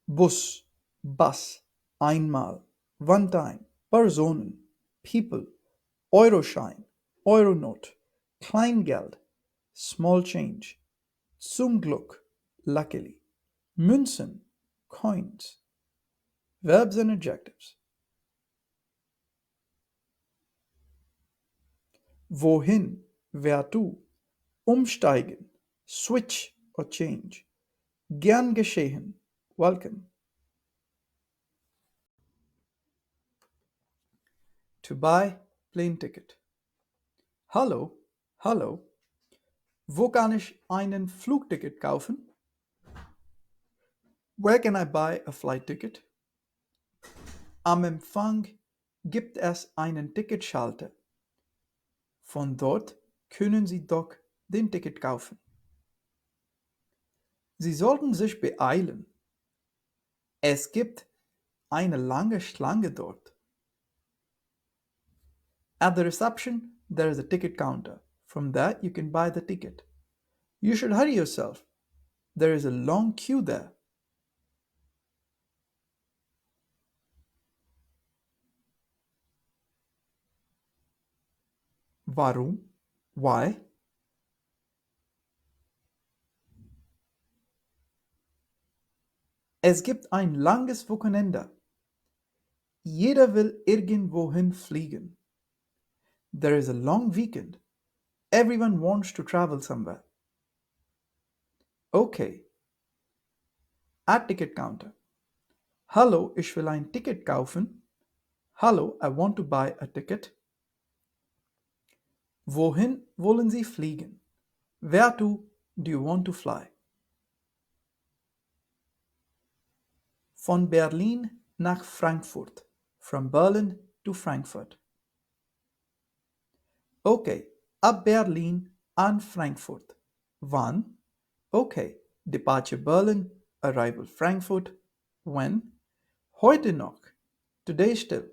Bus. Bus. Einmal. One time. Personen. People. Euroschein. Euronot. Kleingeld. Small change. Zum Glück, luckily. Münzen, coins. Verbs and adjectives. Wohin, wer du. Umsteigen, switch or change. Gern geschehen, welcome. To buy, plane ticket. Hallo, hallo. Wo kann ich einen Flugticket kaufen? Where can I buy a flight ticket? Am Empfang gibt es einen Ticketschalter. Von dort können Sie doch den Ticket kaufen. Sie sollten sich beeilen. Es gibt eine lange Schlange dort. At the reception, there is a ticket counter. From there, you can buy the ticket. You should hurry yourself. There is a long queue there. Warum? Why? Es gibt ein langes Wochenende. Jeder will irgendwohin fliegen. There is a long weekend. Everyone wants to travel somewhere. Okay. At ticket counter. Hallo, ich will ein Ticket kaufen. Hallo, I want to buy a ticket. Wohin wollen Sie fliegen? Where to do you want to fly? Von Berlin nach Frankfurt. From Berlin to Frankfurt. Okay, ab Berlin an Frankfurt. Wann? Okay, departure Berlin, arrival Frankfurt. When? Heute noch. Today still.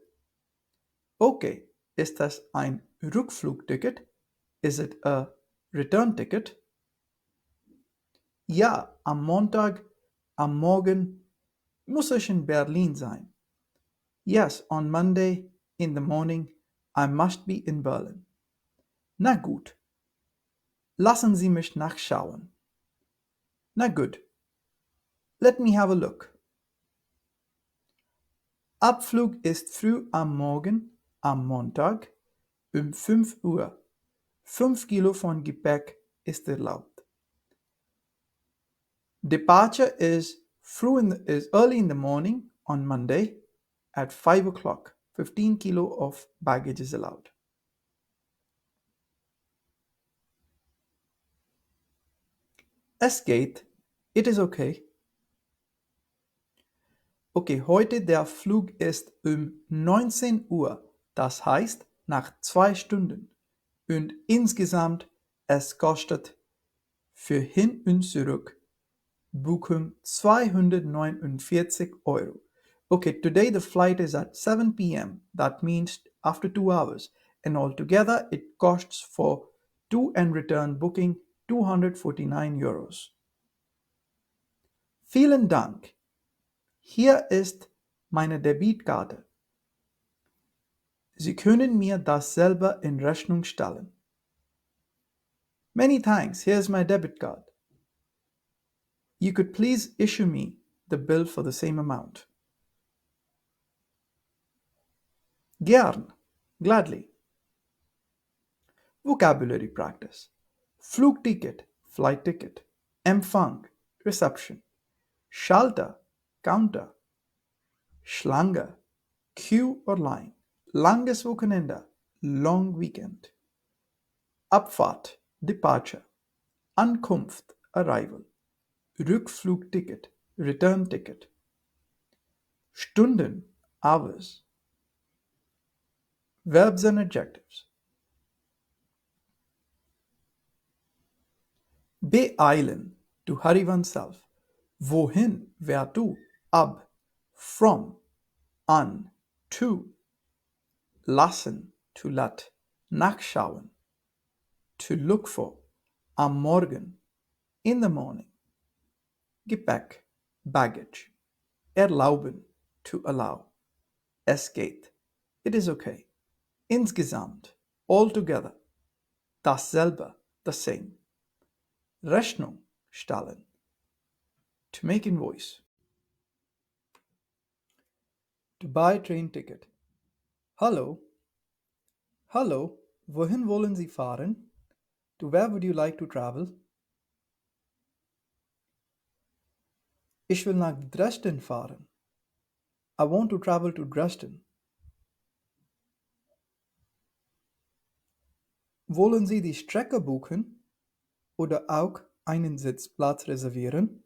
Okay, ist das ein Rückflugticket? Is it a return ticket? Ja, am Montag, am Morgen muss ich in Berlin sein. Yes, on Monday in the morning I must be in Berlin. Na gut. Lassen Sie mich nachschauen. Na gut. Let me have a look. Abflug ist früh am Morgen, am Montag, um 5 Uhr. 5 Kilo von Gepäck ist erlaubt. Departure is early in the morning on Monday at 5 o'clock. 15 kilo of baggage is allowed. Es geht. It is okay. Okay, heute der Flug ist um 19 Uhr. Das heißt nach 2 Stunden. Und insgesamt es kostet für hin und zurück Buchung 249 Euro. Okay, today the flight is at 7 p.m. That means after 2 hours. And altogether it costs for to and return booking 249 Euros. Vielen Dank. Hier ist meine Debitkarte. Sie können mir das selber in Rechnung stellen. Many thanks. Here's my debit card. You could please issue me the bill for the same amount. Gern. Gladly. Vocabulary practice. Flugticket, flight ticket. Empfang, reception. Schalter, counter. Schlange, queue or line. Langes Wochenende, long weekend. Abfahrt, departure. Ankunft, arrival. Rückflugticket, return ticket. Stunden, hours. Verbs and adjectives. Beeilen, to hurry oneself. Wohin, wer du, ab, from, an, to. Lassen, to let, nachschauen. To look for, am Morgen, in the morning. Gepäck, baggage. Erlauben, to allow. Es geht, it is okay. Insgesamt, altogether. Dasselbe, the same. Rechnung, stellen. To make invoice. To buy train ticket. Hallo? Hallo, wohin wollen Sie fahren? To where would you like to travel? Ich will nach Dresden fahren. I want to travel to Dresden. Wollen Sie die Strecke buchen oder auch einen Sitzplatz reservieren?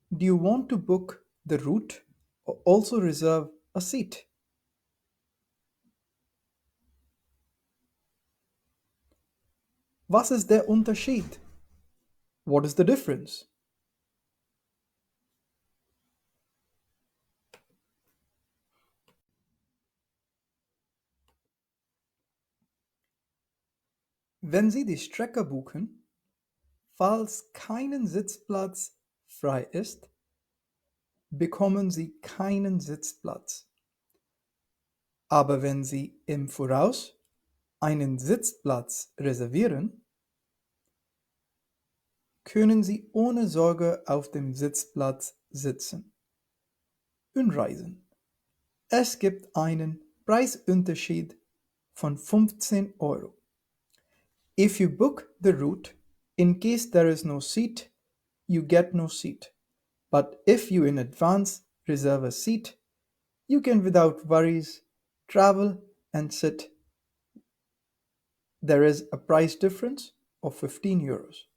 Do you want to book the route or also reserve a seat? Was ist der Unterschied? What is the difference? Wenn Sie die Strecke buchen, falls keinen Sitzplatz frei ist, bekommen Sie keinen Sitzplatz. Aber wenn Sie im Voraus einen Sitzplatz reservieren, können Sie ohne Sorge auf dem Sitzplatz sitzen und reisen. Es gibt einen Preisunterschied von 15 Euro. If you book the route, in case there is no seat, you get no seat. But if you in advance reserve a seat, you can without worries travel and sit. There is a price difference of 15 euros.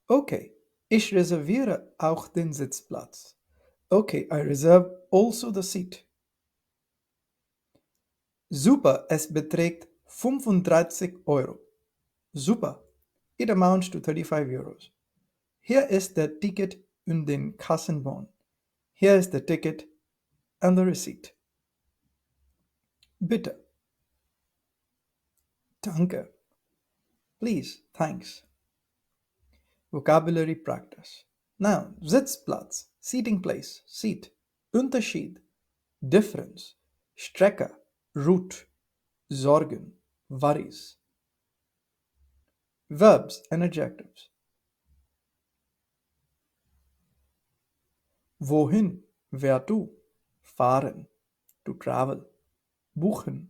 Okay, ich reserviere auch den Sitzplatz. Okay, I reserve also the seat. Super, es beträgt 35 Euro. Super, it amounts to 35 euros. Hier ist der Ticket und den Kassenbon. Here is the ticket and the receipt. Bitte. Danke. Please, thanks. Vocabulary practice. Noun, Sitzplatz, seating place, seat. Unterschied, difference. Strecke, route. Sorgen, worries. Verbs and adjectives. Wohin, where to. Fahren, to travel. Buchen,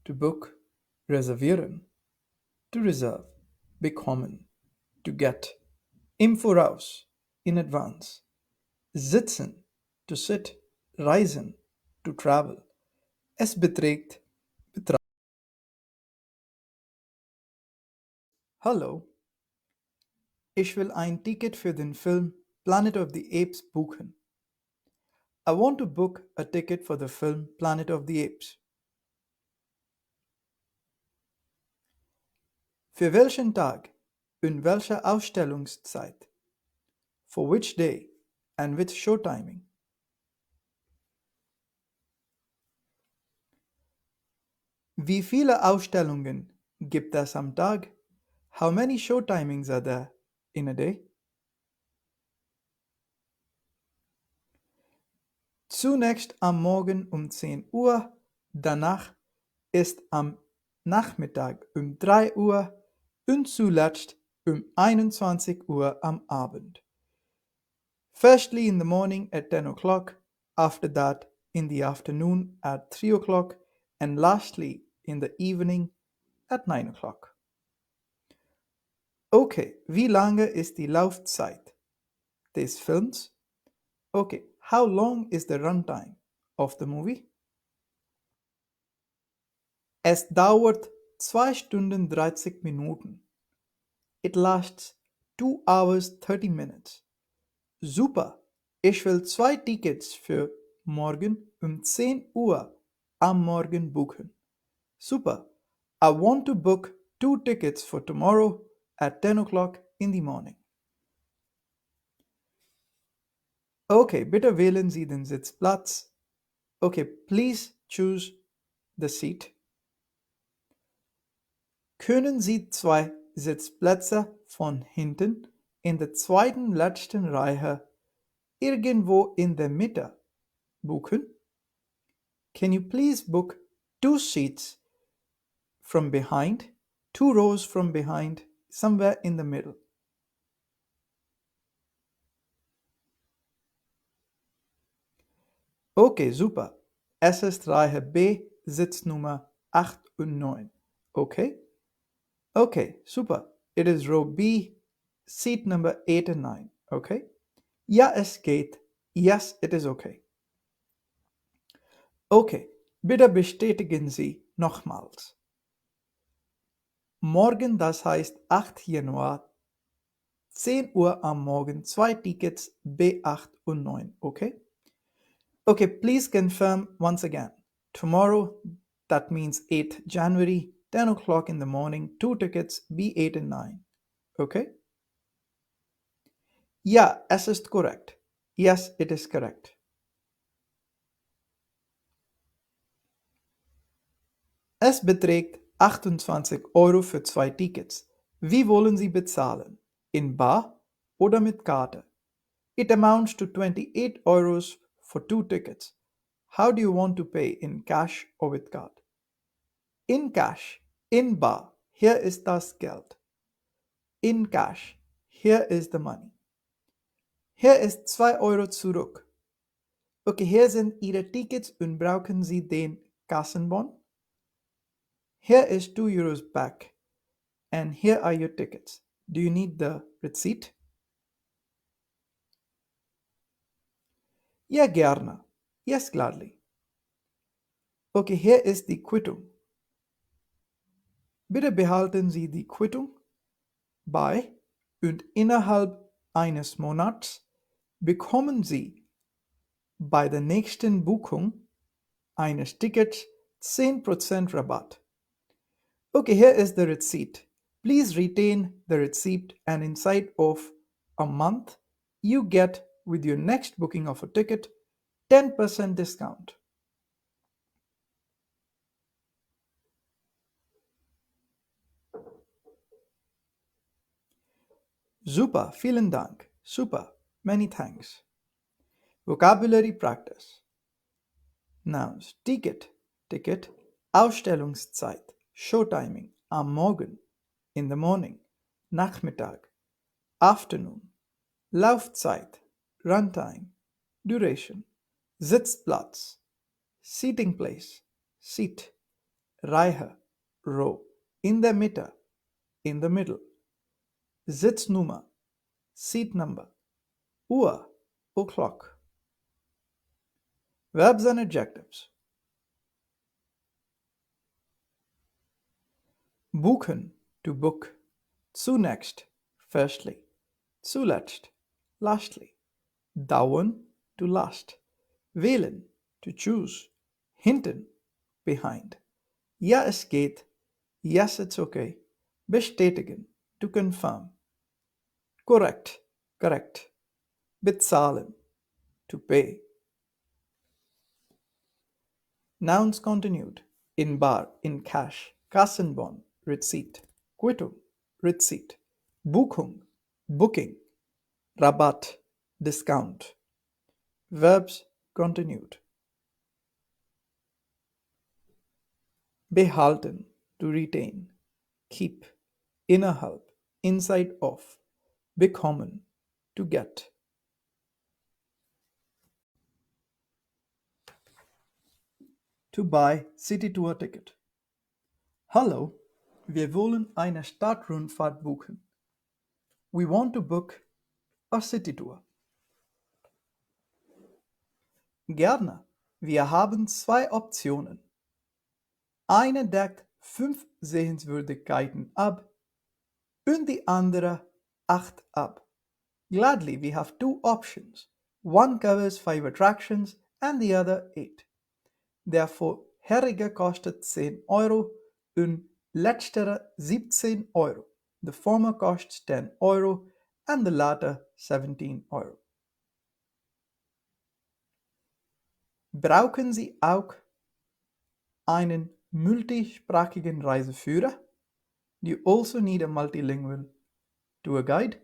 to book. Reservieren, to reserve. Bekommen, to get. Im Voraus, in advance. Sitzen, to sit. Reisen, to travel. Es beträgt, betrag. Hallo, ich will ein Ticket für den Film Planet of the Apes buchen. I want to book a ticket for the film Planet of the Apes. Für welchen Tag und welche Ausstellungszeit? For which day and with show timing? Wie viele Ausstellungen gibt es am Tag? How many show timings are there in a day? Zunächst am Morgen um 10 Uhr, danach ist am Nachmittag um 3 Uhr und zuletzt um 21 Uhr am Abend. Firstly in the morning at 10 o'clock, after that in the afternoon at 3 o'clock, and lastly in the evening at 9 o'clock. Okay, wie lange ist die Laufzeit des Films? Okay, how long is the runtime of the movie? Es dauert 2 Stunden 30 Minuten. It lasts 2 hours 30 minutes. Super, ich will 2 Tickets für morgen um 10 Uhr am Morgen buchen. Super, I want to book 2 tickets for tomorrow at 10 o'clock in the morning. Okay, bitte wählen Sie den Sitzplatz. Okay, please choose the seat. Können Sie 2 Sitzplätze von hinten in der zweiten letzten Reihe irgendwo in der Mitte buchen? Can you please book 2 seats from behind, 2 rows from behind, somewhere in the middle? Okay, super. Es ist Reihe B, Sitznummer 8 und 9. Okay? Okay, super. It is row B, seat number 8 and 9. Okay? Ja, es geht. Yes, it is okay. Okay, bitte bestätigen Sie nochmals. Morgen, das heißt 8. Januar, 10 Uhr am Morgen, 2 Tickets B8 und 9, okay? Okay, please confirm once again. Tomorrow, that means 8th January, 10 o'clock in the morning, 2 tickets B8 and 9, okay? Ja, es ist korrekt. Yes, it is correct. Es beträgt 28 € für 2 Tickets. Wie wollen Sie bezahlen? In bar oder mit Karte? It amounts to 28 euros for 2 tickets. How do you want to pay, in cash or with card? In cash, in bar, hier ist das Geld. In cash, here is the money. Hier ist 2 € zurück. Okay, hier sind Ihre Tickets und brauchen Sie den Kassenbon? Here is 2 € back. And here are your tickets. Do you need the receipt? Ja, gerne. Yes, gladly. Okay, hier ist die Quittung. Bitte behalten Sie die Quittung bei und innerhalb eines Monats bekommen Sie bei der nächsten Buchung eines Tickets 10% Rabatt. Okay, here is the receipt. Please retain the receipt, and inside of a month you get, with your next booking of a ticket, 10% discount. Super, vielen Dank. Super, many thanks. Vocabulary practice. Nouns: Ticket, Ticket. Ausstellungszeit, Showtiming, am Morgen, in the morning, Nachmittag, Afternoon. Laufzeit, Runtime, Duration. Sitzplatz, Seating place, Seat. Reihe, Row, in der Mitte, in the middle. Sitznummer, Seat number. Uhr, o'clock. Verbs and adjectives. Buchen, to book. Zunächst, firstly. Zuletzt, lastly. Dauern, to last. Wählen, to choose. Hinten, behind. Ja, es geht. Yes, it's okay. Bestätigen, to confirm. Korrekt, correct. Bezahlen, to pay. Nouns continued: in bar, in cash, Kassenbon, receipt, Quittung, receipt, Buchung, booking, Rabatt, discount. Verbs continued. Behalten, to retain, keep, innerhalb, inside of, bekommen, to get. To buy City Tour Ticket. Hallo, wir wollen eine Stadtrundfahrt buchen. We want to book a city tour. Gerne, wir haben 2 Optionen. Eine deckt 5 Sehenswürdigkeiten ab und die andere 8 ab. Gladly, we have 2 options. One covers 5 attractions and the other 8. Der vorherige kostet 10 € und letztere 17 €. The former costs 10 € and the latter 17 €. Brauchen Sie auch einen multisprachigen Reiseführer? Do you also need a multilingual tour guide?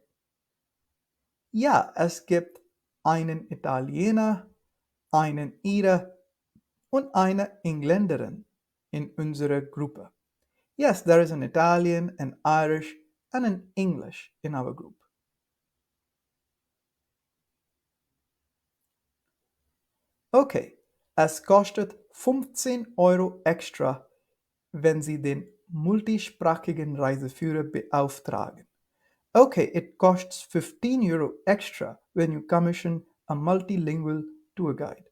Ja, es gibt einen Italiener, einen Ire, und eine Engländerin in unserer Gruppe. Yes, there is an Italian, an Irish, and an English in our group. Okay, es kostet 15 € extra, wenn Sie den multisprachigen Reiseführer beauftragen. Okay, it costs 15 € extra when you commission a multilingual tour guide.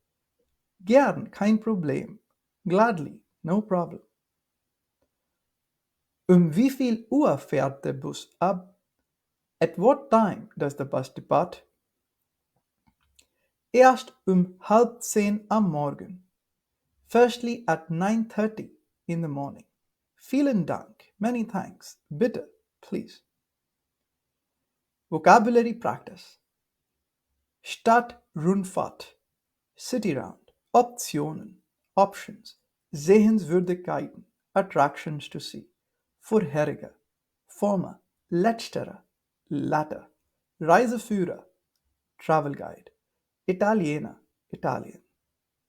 Gern, kein Problem. Gladly, no problem. Wie viel Uhr fährt der Bus ab? At what time does the bus depart? Erst 9:30 am Morgen. Firstly at 9:30 in the morning. Vielen Dank. Many thanks. Bitte, please. Vocabulary practice. Stadtrundfahrt. City round. Optionen. Options. Sehenswürdigkeiten. Attractions to see. Vorherige. Former. Letztere. Latter. Reiseführer. Travel guide. Italiener. Italien.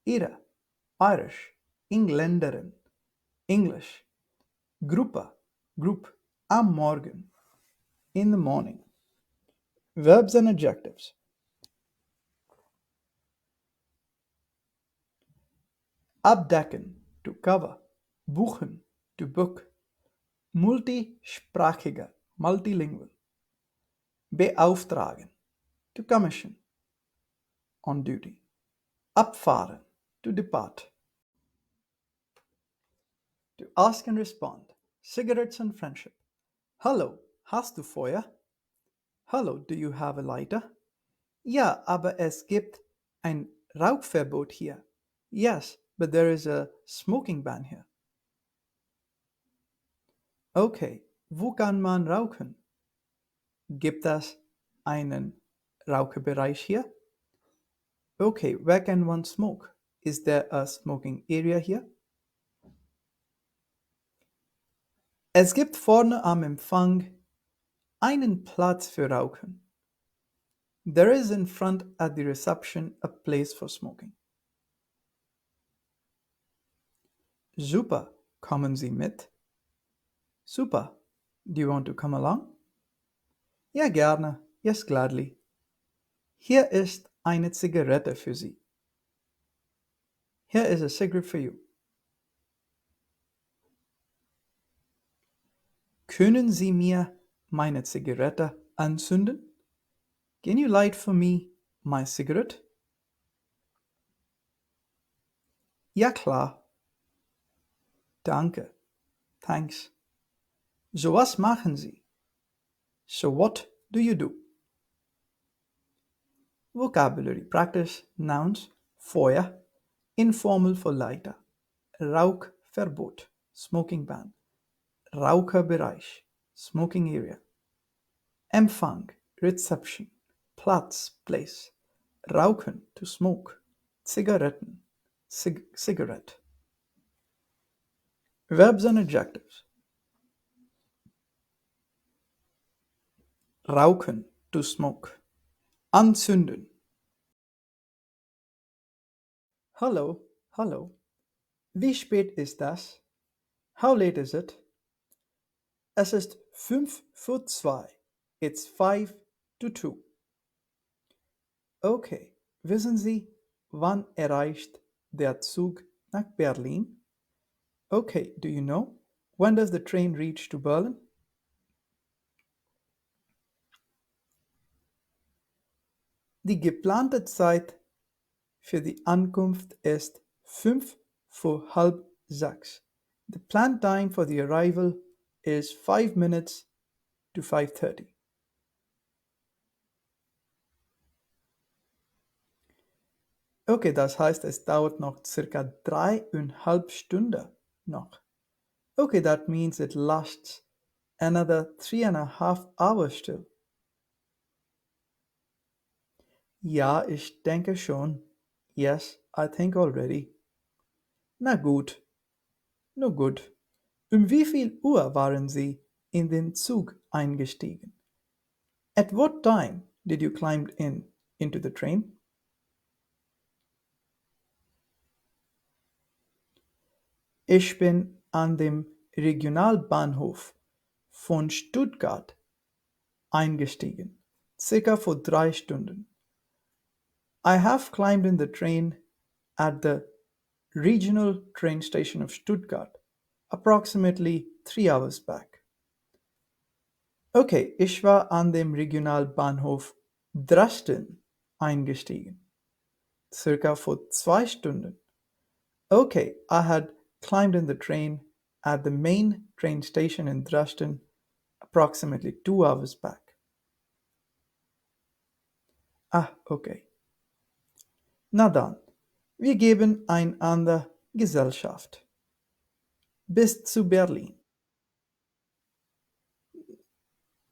Ihre. Irish. Engländerin. English. Gruppe. Group. Am Morgen. In the morning. Verbs and adjectives. Abdecken, to cover. Buchen, to book. Multisprachige, multilingual. Beauftragen, to commission. On duty. Abfahren, to depart. To ask and respond. Cigarettes and friendship. Hallo, hast du Feuer? Hallo, do you have a lighter? Ja, aber es gibt ein Rauchverbot hier. Yes, but there is a smoking ban here. Okay, wo kann man rauchen? Gibt es einen Raucherbereich hier? Okay, where can one smoke? Is there a smoking area here? Es gibt vorne am Empfang einen Platz für Rauchen. There is in front at the reception a place for smoking. Super, kommen Sie mit? Super, do you want to come along? Ja, gerne. Yes, gladly. Hier ist eine Zigarette für Sie. Here is a cigarette for you. Können Sie mir meine Zigarette anzünden? Can you light for me my cigarette? Ja, klar. Danke. Thanks. So was machen Sie? So what do you do? Vocabulary practice nouns Feuer, informal for lighter, Rauchverbot, smoking ban, Raucherbereich, smoking area, Empfang, reception, Platz, place, Rauchen, to smoke, Zigaretten, cigarette. Verbs and adjectives. Rauchen, to smoke. Anzünden. Hallo, hallo. Wie spät ist das? How late is it? Es ist 5:02. It's 5 to 2. Okay, wissen Sie, wann erreicht der Zug nach Berlin? Okay, do you know? When does the train reach to Berlin? Die geplante Zeit für die Ankunft ist 5:05. The planned time for the arrival is 5 minutes to 5:30. Okay, das heißt, es dauert noch circa 3,5 Stunden noch. Okay, that means it lasts another 3,5 hours still. Ja, ich denke schon. Yes, I think already. Na gut. No good. Wie viel Uhr waren Sie in den Zug eingestiegen? At what time did you climb into the train? Ich bin an dem Regionalbahnhof von Stuttgart eingestiegen, circa vor 3 Stunden. I have climbed in the train at the regional train station of Stuttgart approximately 3 hours back. Okay, ich war an dem Regionalbahnhof Dresden eingestiegen, circa vor 2 Stunden. Okay, I had climbed in the train at the main train station in Dresden approximately 2 hours back. Ah, okay. Na dann, wir geben einander Gesellschaft. Bis zu Berlin.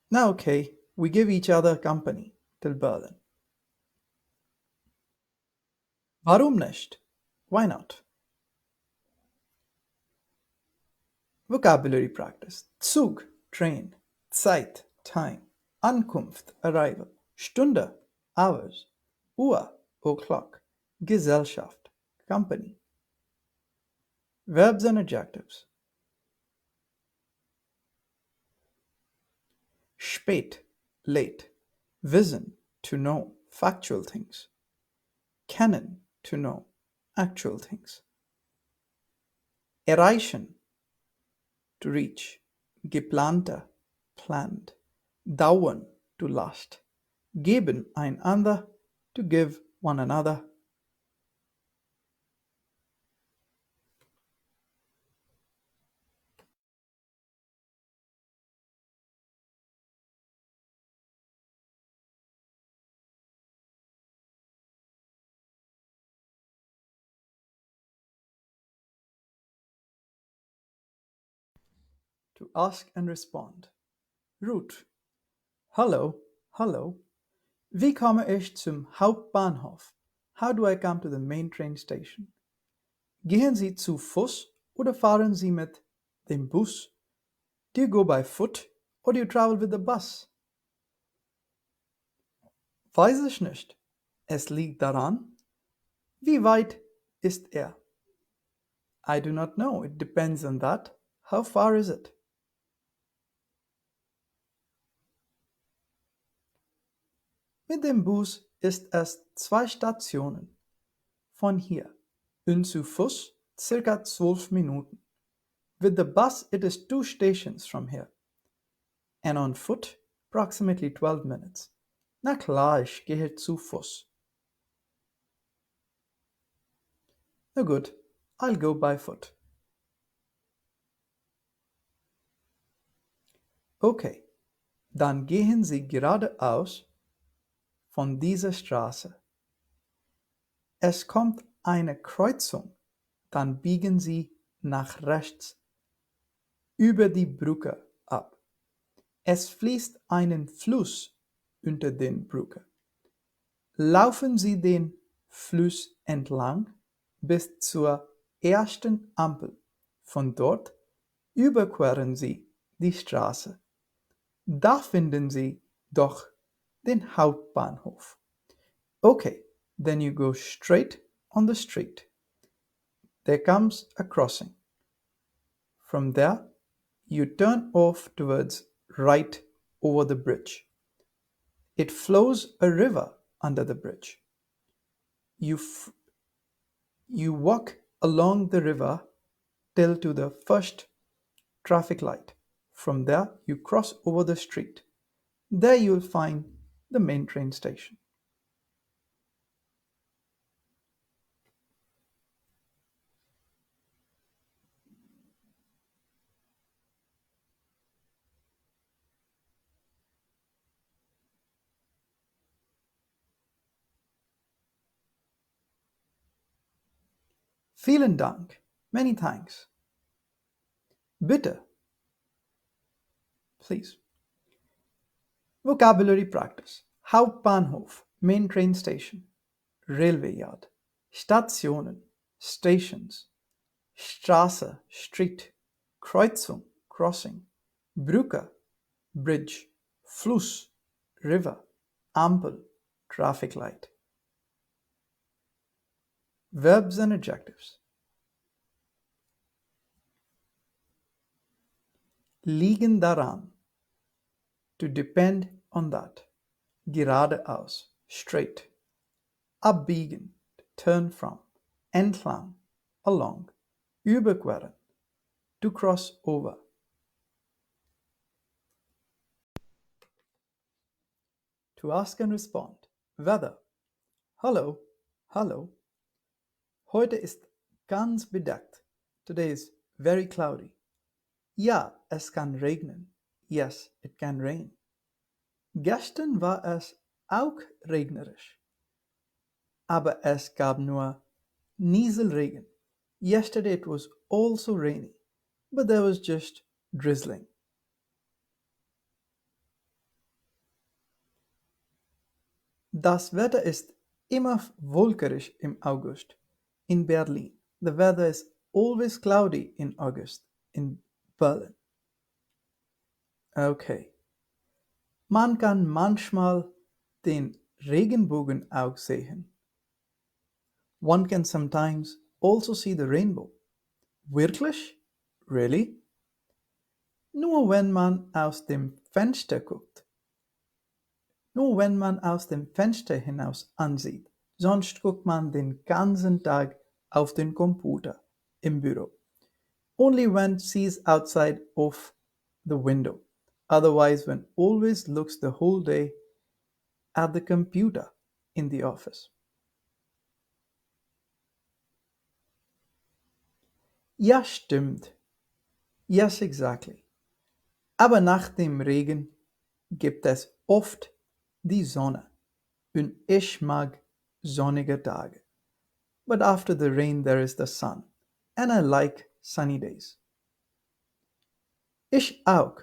Na okay, we give each other company till Berlin. Warum nicht? Why not? Vocabulary practice. Zug, train. Zeit, time. Ankunft, arrival. Stunde, hours. Uhr, o'clock. Gesellschaft, company. Verbs and adjectives. Spät, late. Wissen, to know, factual things. Kennen, to know, actual things. Erreichen, to reach. Geplante, planned. Dauern, to last. Geben einander, to give one another. To ask and respond. Route. Hello, hello. Wie komme ich zum Hauptbahnhof? How do I come to the main train station? Gehen Sie zu Fuß oder fahren Sie mit dem Bus? Do you go by foot or do you travel with the bus? Weiß ich nicht. Es liegt daran. Wie weit ist er? I do not know. It depends on that. How far is it? Mit dem Bus ist es 2 Stationen von hier und zu Fuß circa 12 Minuten. With the bus it is 2 stations from here and on foot approximately 12 minutes. Na klar, ich gehe zu Fuß. Na gut, I'll go by foot. Okay, dann gehen Sie geradeaus von dieser Straße. Es kommt eine Kreuzung, dann biegen Sie nach rechts über die Brücke ab. Es fließt einen Fluss unter den Brücke. Laufen Sie den Fluss entlang bis zur ersten Ampel. Von dort überqueren Sie die Straße. Da finden Sie doch den Hauptbahnhof. Okay, then you go straight on the street. There comes a crossing. From there, you turn off towards right over the bridge. It flows a river under the bridge. You walk along the river till to the first traffic light. From there, you cross over the street. There you will find the main train station. Vielen Dank. Many thanks. Bitte. Please. Vocabulary practice. Hauptbahnhof, main train station. Railway yard. Stationen, stations. Straße, street. Kreuzung, crossing. Brücke, bridge. Fluss, river. Ampel, traffic light. Verbs and adjectives. liegen daran. To depend on that. Geradeaus, straight. Abbiegen, to turn from. Entlang, along. Überqueren, to cross over. To ask and respond. Weather. Hallo, hallo. Heute ist ganz bedeckt. Today is very cloudy. Ja, es kann regnen. Yes, it can rain. Gestern war es auch regnerisch. Aber es gab nur Nieselregen. Yesterday it was also rainy, but there was just drizzling. Das Wetter ist immer wolkerisch im August in Berlin. The weather is always cloudy in August in Berlin. Okay. Man kann manchmal den Regenbogen auch sehen. One can sometimes also see the rainbow. Wirklich? Really? Nur wenn man aus dem Fenster guckt. Nur wenn man aus dem Fenster hinaus ansieht. Sonst guckt man den ganzen Tag auf den Computer im Büro. Only when sees outside of the window. Otherwise, one always looks the whole day at the computer in the office. Ja, stimmt. Yes, exactly. Aber nach dem Regen gibt es oft die Sonne. Und ich mag sonnige Tage. But after the rain there is the sun. And I like sunny days. Ich auch.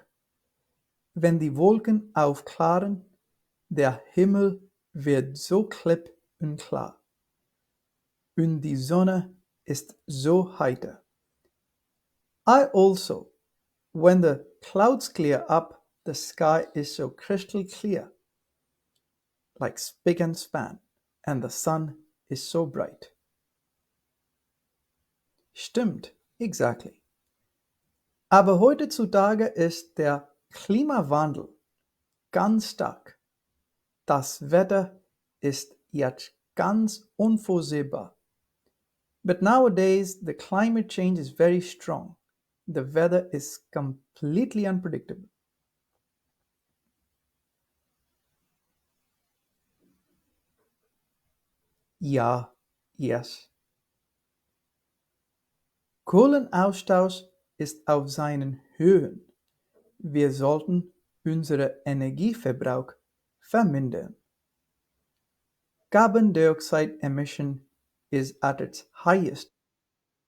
Wenn die Wolken aufklaren, der Himmel wird so klipp und klar. Und die Sonne ist so heiter. I also, when the clouds clear up, the sky is so crystal clear, like spick and span, and the sun is so bright. Stimmt, exactly. Aber heutzutage ist der Klimawandel ganz stark. Das Wetter ist jetzt ganz unvorsehbar. But nowadays, the climate change is very strong. The weather is completely unpredictable. Ja, yes. Kohlenaustausch ist auf seinen Höhen. Wir sollten unseren Energieverbrauch vermindern. Carbon dioxide emission is at its highest.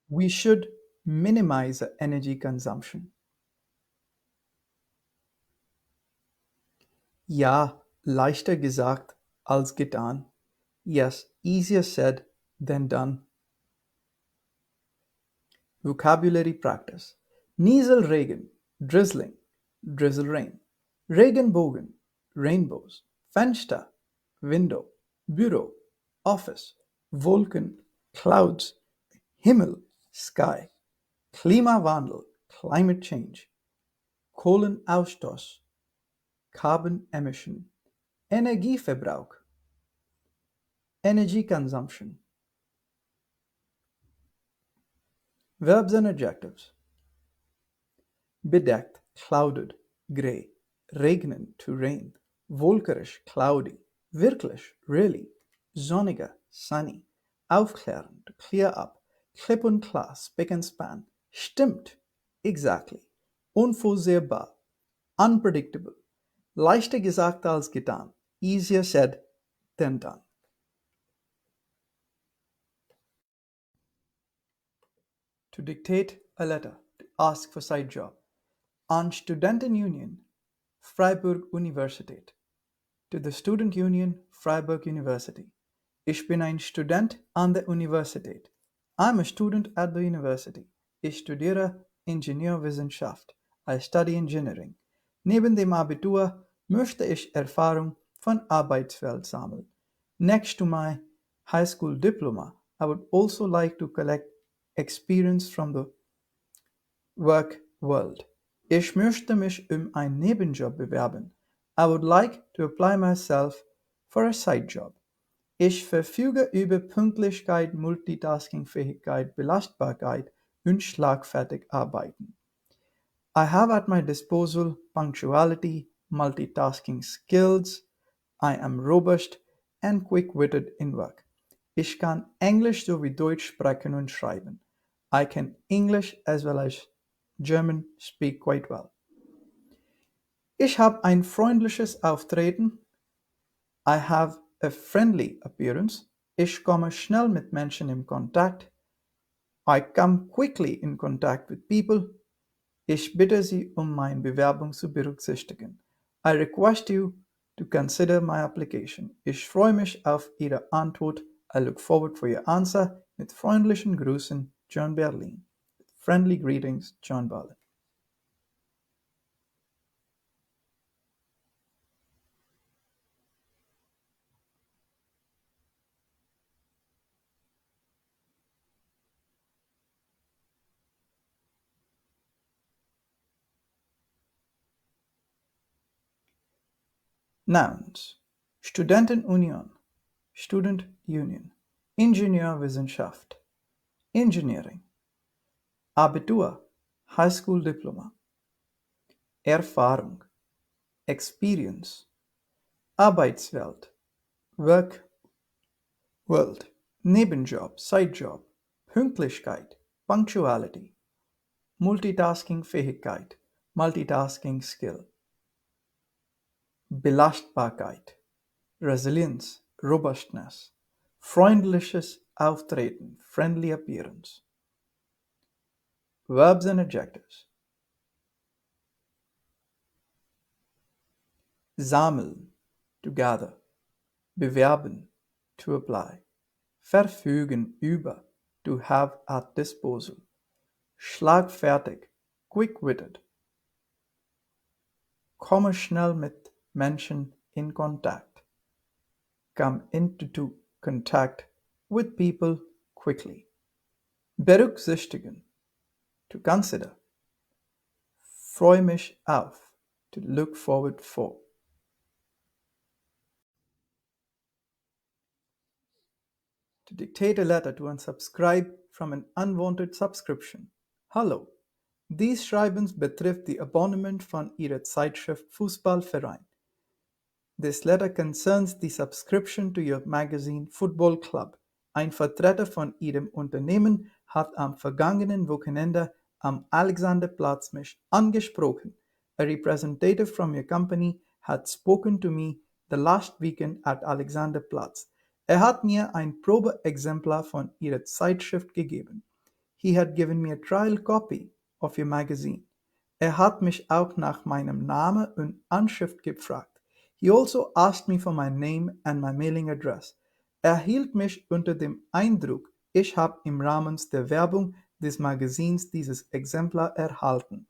We should minimize the energy consumption. Ja, leichter gesagt als getan. Yes, easier said than done. Vocabulary practice. Nieselregen, drizzling, drizzle rain. Regenbogen, rainbows. Fenster, window. Büro, office. Wolken, clouds. Himmel, sky. Klimawandel, climate change. Kohlenausstoß, carbon emission. Energieverbrauch, energy consumption. Verbs and adjectives. Bedeckt, clouded, grey. Regnen, to rain. Wolkerisch, cloudy. Wirklich, really. Sonniger, sunny. Aufklären, to clear up. Klipp und klar, spick and span. Stimmt, exactly. Unvorsehbar, unpredictable. Leichter gesagt als getan. Easier said than done. To dictate a letter, to ask for side job. An Studentenunion, Freiburg Universität. To the Student Union, Freiburg University. Ich bin ein Student an der Universität. I'm a student at the university. Ich studiere Ingenieurwissenschaft. I study engineering. Neben dem Abitur möchte ich Erfahrung von Arbeitswelt sammeln. Next to my high school diploma, I would also like to collect experience from the work world. Ich möchte mich einen Nebenjob bewerben. I would like to apply myself for a side job. Ich verfüge über Pünktlichkeit, Multitaskingfähigkeit, Belastbarkeit und schlagfertig arbeiten. I have at my disposal punctuality, multitasking skills. I am robust and quick-witted in work. Ich kann Englisch sowie Deutsch sprechen und schreiben. I can English as well as German speak quite well. Ich habe ein freundliches Auftreten. I have a friendly appearance. Ich komme schnell mit Menschen in Kontakt. I come quickly in contact with people. Ich bitte Sie, meine Bewerbung zu berücksichtigen. I request you to consider my application. Ich freue mich auf Ihre Antwort. I look forward for your answer. Mit freundlichen Grüßen, John Berlin. Friendly greetings, John Berlin. Nouns. Studentenunion, Student Union. Ingenieurwissenschaft, Engineering. Abitur, High School Diploma. Erfahrung, Experience. Arbeitswelt, Work World. Nebenjob, Sidejob. Pünktlichkeit, Punctuality. Multitasking-Fähigkeit, Multitasking Skill. Belastbarkeit, Resilience, Robustness. Freundliches Auftreten, Friendly Appearance. Verbs and adjectives. Sammeln, to gather. Bewerben, to apply. Verfügen über, to have at disposal. Schlagfertig, quick-witted. Komme schnell mit Menschen in Kontakt. Come into contact with people quickly. Berücksichtigen, to consider. Freue mich auf, to look forward for. To dictate a letter to unsubscribe from an unwanted subscription. Hallo, dies Schreibens betrifft die Abonnement von Ihrer Zeitschrift Fußballverein. This letter concerns the subscription to your magazine Football Club. Ein Vertreter von Ihrem Unternehmen hat am vergangenen Wochenende am Alexanderplatz mich angesprochen. A representative from your company had spoken to me the last weekend at Alexanderplatz. Hat mir ein Probeexemplar von Ihrer Zeitschrift gegeben. He had given me a trial copy of your magazine. Hat mich auch nach meinem Namen und Anschrift gefragt. He also asked me for my name and my mailing address. Hielt mich unter dem Eindruck, ich habe im Rahmen der Werbung des Magazins dieses Exemplar erhalten.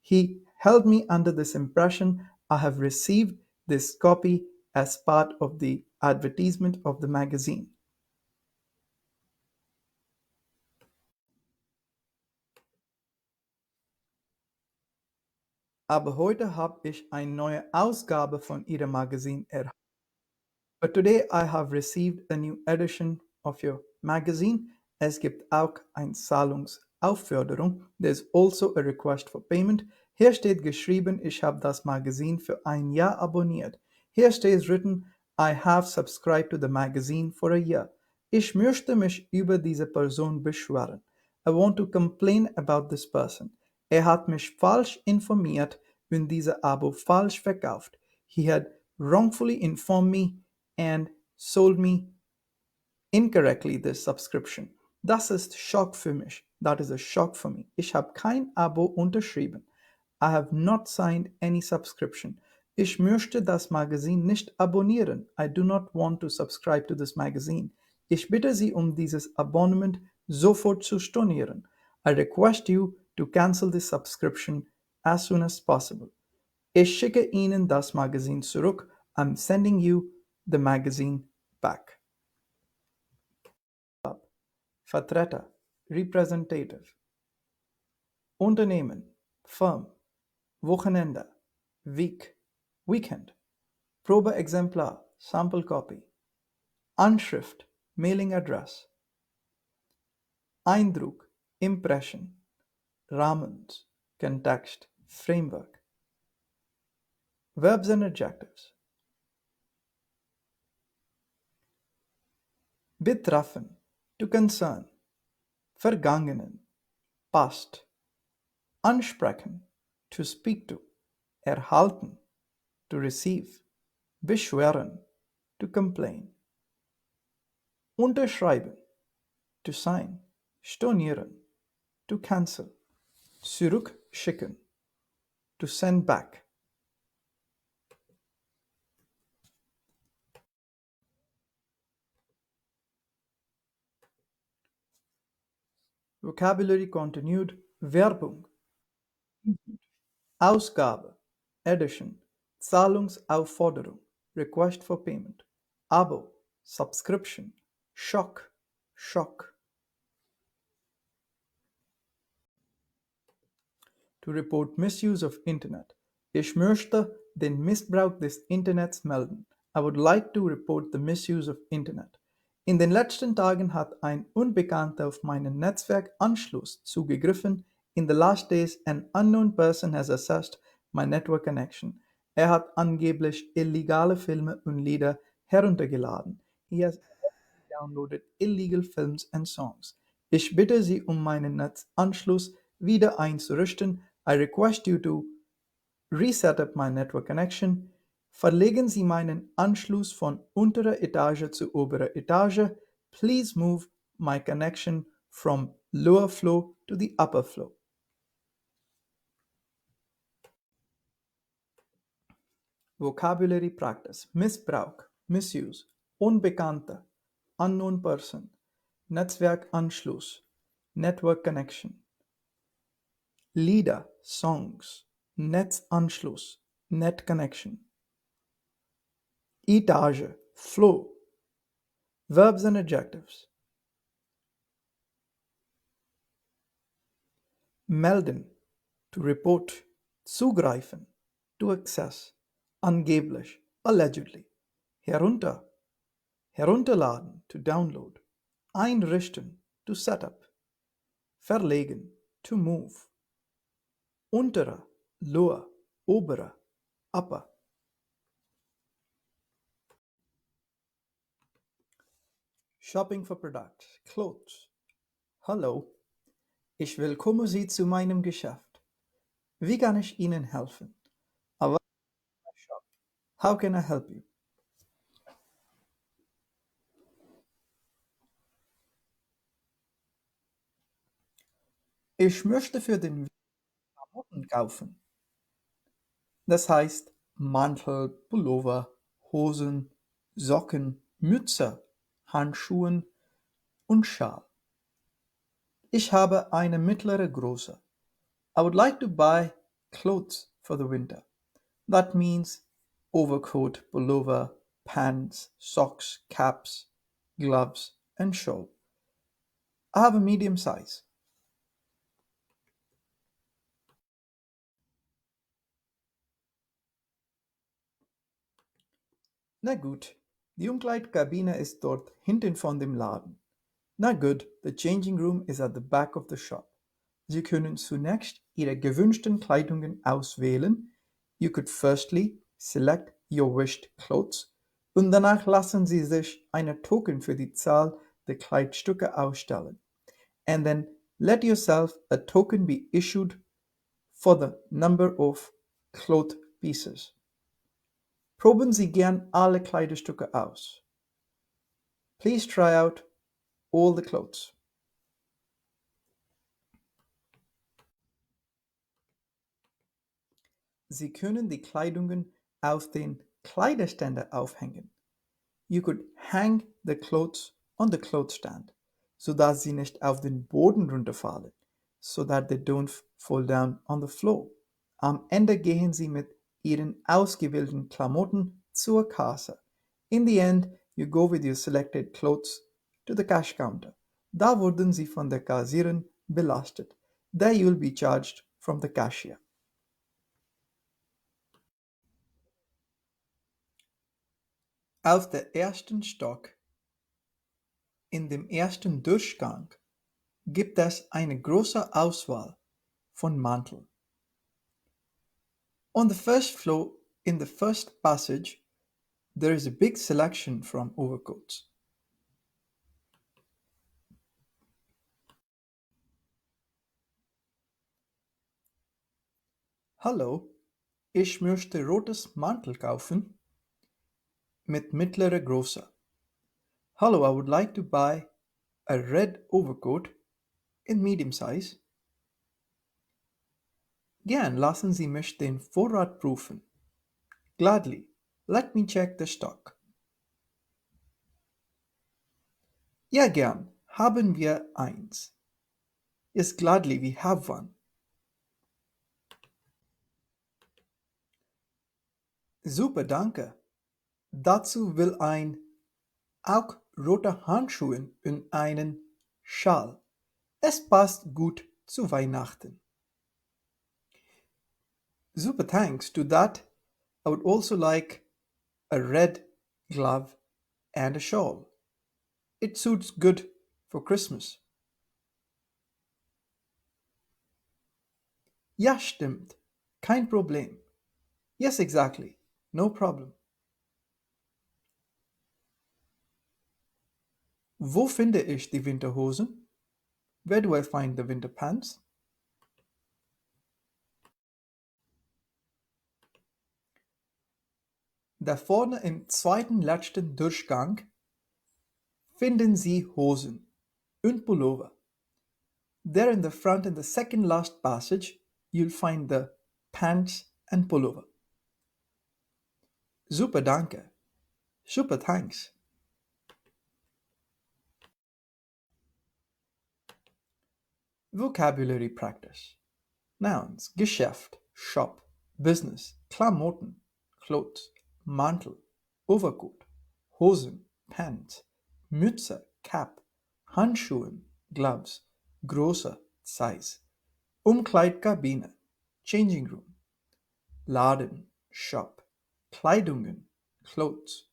He held me under this impression I have received this copy as part of the advertisement of the magazine. Aber heute habe ich eine neue Ausgabe von Ihrem Magazin erhalten. But today I have received a new edition of your magazine. Es gibt auch eine Zahlungsaufforderung. There's also a request for payment. Hier steht geschrieben, ich habe das Magazin für ein Jahr abonniert. Here stays written, I have subscribed to the magazine for a year. Ich möchte mich über diese Person beschweren. I want to complain about this person. Hat mich falsch informiert und diese Abo falsch verkauft. He had wrongfully informed me and sold me incorrectly this subscription. Das ist Schock für mich. That is a shock for me. Ich habe kein Abo unterschrieben. I have not signed any subscription. Ich möchte das Magazin nicht abonnieren. I do not want to subscribe to this magazine. Ich bitte Sie, dieses Abonnement sofort zu stornieren. I request you to cancel this subscription as soon as possible. Ich schicke Ihnen das Magazin zurück. I'm sending you the magazine back. Vertreter, Representative. Unternehmen, Firm. Wochenende, Week, Weekend, Probeexemplar, Sample Copy, Anschrift, Mailing Address, Eindruck, Impression, Rahmens, Context, Framework, Verbs and Adjectives. Betreffen, to concern, Vergangenen, Past, Ansprechen, to speak to, Erhalten, to receive, Beschweren, to complain, Unterschreiben, to sign, stornieren, to cancel, zurückschicken, to send back. Vocabulary continued, Werbung, Ausgabe, Edition, Zahlungsaufforderung, Request for payment, Abo, Subscription, Schock, Shock. To report misuse of Internet. Ich möchte den Missbrauch des Internets melden. I would like to report the misuse of Internet. In den letzten Tagen hat ein Unbekannter auf meinen Netzwerkanschluss zugegriffen. In the last days, an unknown person has accessed my network connection. Er hat angeblich illegale Filme und Lieder heruntergeladen. He has downloaded illegal films and songs. Ich bitte Sie meinen Netzanschluss wieder einzurichten. I request you to reset up my network connection. Verlegen Sie meinen Anschluss von unterer Etage zu oberer Etage. Please move my connection from lower floor to the upper floor. Vocabulary practice. Missbrauch, misuse, Unbekannter, unknown person, Netzwerkanschluss, network connection. Lieder, songs, Netzanschluss, net connection. Etage, flow. Verbs and adjectives. Melden, to report. Zugreifen, to access. Angeblich, allegedly. Herunter, herunterladen, to download. Einrichten, to set up. Verlegen, to move. Unterer, lower, oberer, upper. Shopping for products, clothes. Hallo, ich willkomme Sie zu meinem Geschäft. Wie kann ich Ihnen helfen? Aber how can I help you? Ich möchte für den Klamotten kaufen. Das heißt Mantel, Pullover, Hosen, Socken, Mütze, Handschuhen und Schal. Ich habe eine mittlere Größe. I would like to buy clothes for the winter. That means overcoat, pullover, pants, socks, caps, gloves, and shawl. I have a medium size. Na gut, die Umkleidekabine ist dort hinten von dem Laden. Na good, the changing room is at the back of the shop. Sie können zunächst Ihre gewünschten Kleidungen auswählen. You could firstly select your wished clothes und danach lassen Sie sich eine Token für die Zahl der Kleidstücke ausstellen. And then let yourself a token be issued for the number of cloth pieces. Proben Sie gern alle Kleidungsstücke aus. Please try out all the clothes. Sie können die Kleidungen auf den Kleiderständer aufhängen. You could hang the clothes on the clothes stand, sodass sie nicht auf den Boden runterfallen, so that they don't fall down on the floor. Am Ende gehen Sie mit Ihren ausgewählten Klamotten zur Kasse. In the end, you go with your selected clothes to the cash counter. Da wurden Sie von der Kassiererin belastet. There you will be charged from the cashier. Auf der ersten Stock, in dem ersten Durchgang, gibt es eine große Auswahl von Manteln. On the first floor, in the first passage, there is a big selection from overcoats. Hallo, ich möchte rotes Mantel kaufen mit mittlerer Größe. Hello, I would like to buy a red overcoat in medium size. Gern lassen Sie mich den Vorrat prüfen. Gladly, let me check the stock. Ja, gern, haben wir eins. Yes, gladly, we have one. Super, danke. Dazu will ein auch rote Handschuhe und einen Schal. Es passt gut zu Weihnachten. Super, thanks. To that, I would also like a red glove and a shawl. It suits good for Christmas. Ja, stimmt. Kein Problem. Yes, exactly. No problem. Wo finde ich die Winterhosen? Where do I find the winter pants? Da vorne im zweiten letzten Durchgang finden Sie Hosen und Pullover. There in the front in the second last passage, you'll find the pants and pullover. Super, danke. Super, thanks. Vocabulary practice. Nouns: Geschäft, Shop, Business, Klamotten, Clothes, Mantel, Overcoat, Hosen, Pants, Mütze, Cap, Handschuhen, Gloves, großer Size, Umkleidkabine, Changing Room, Laden, Shop, Kleidungen, Clothes,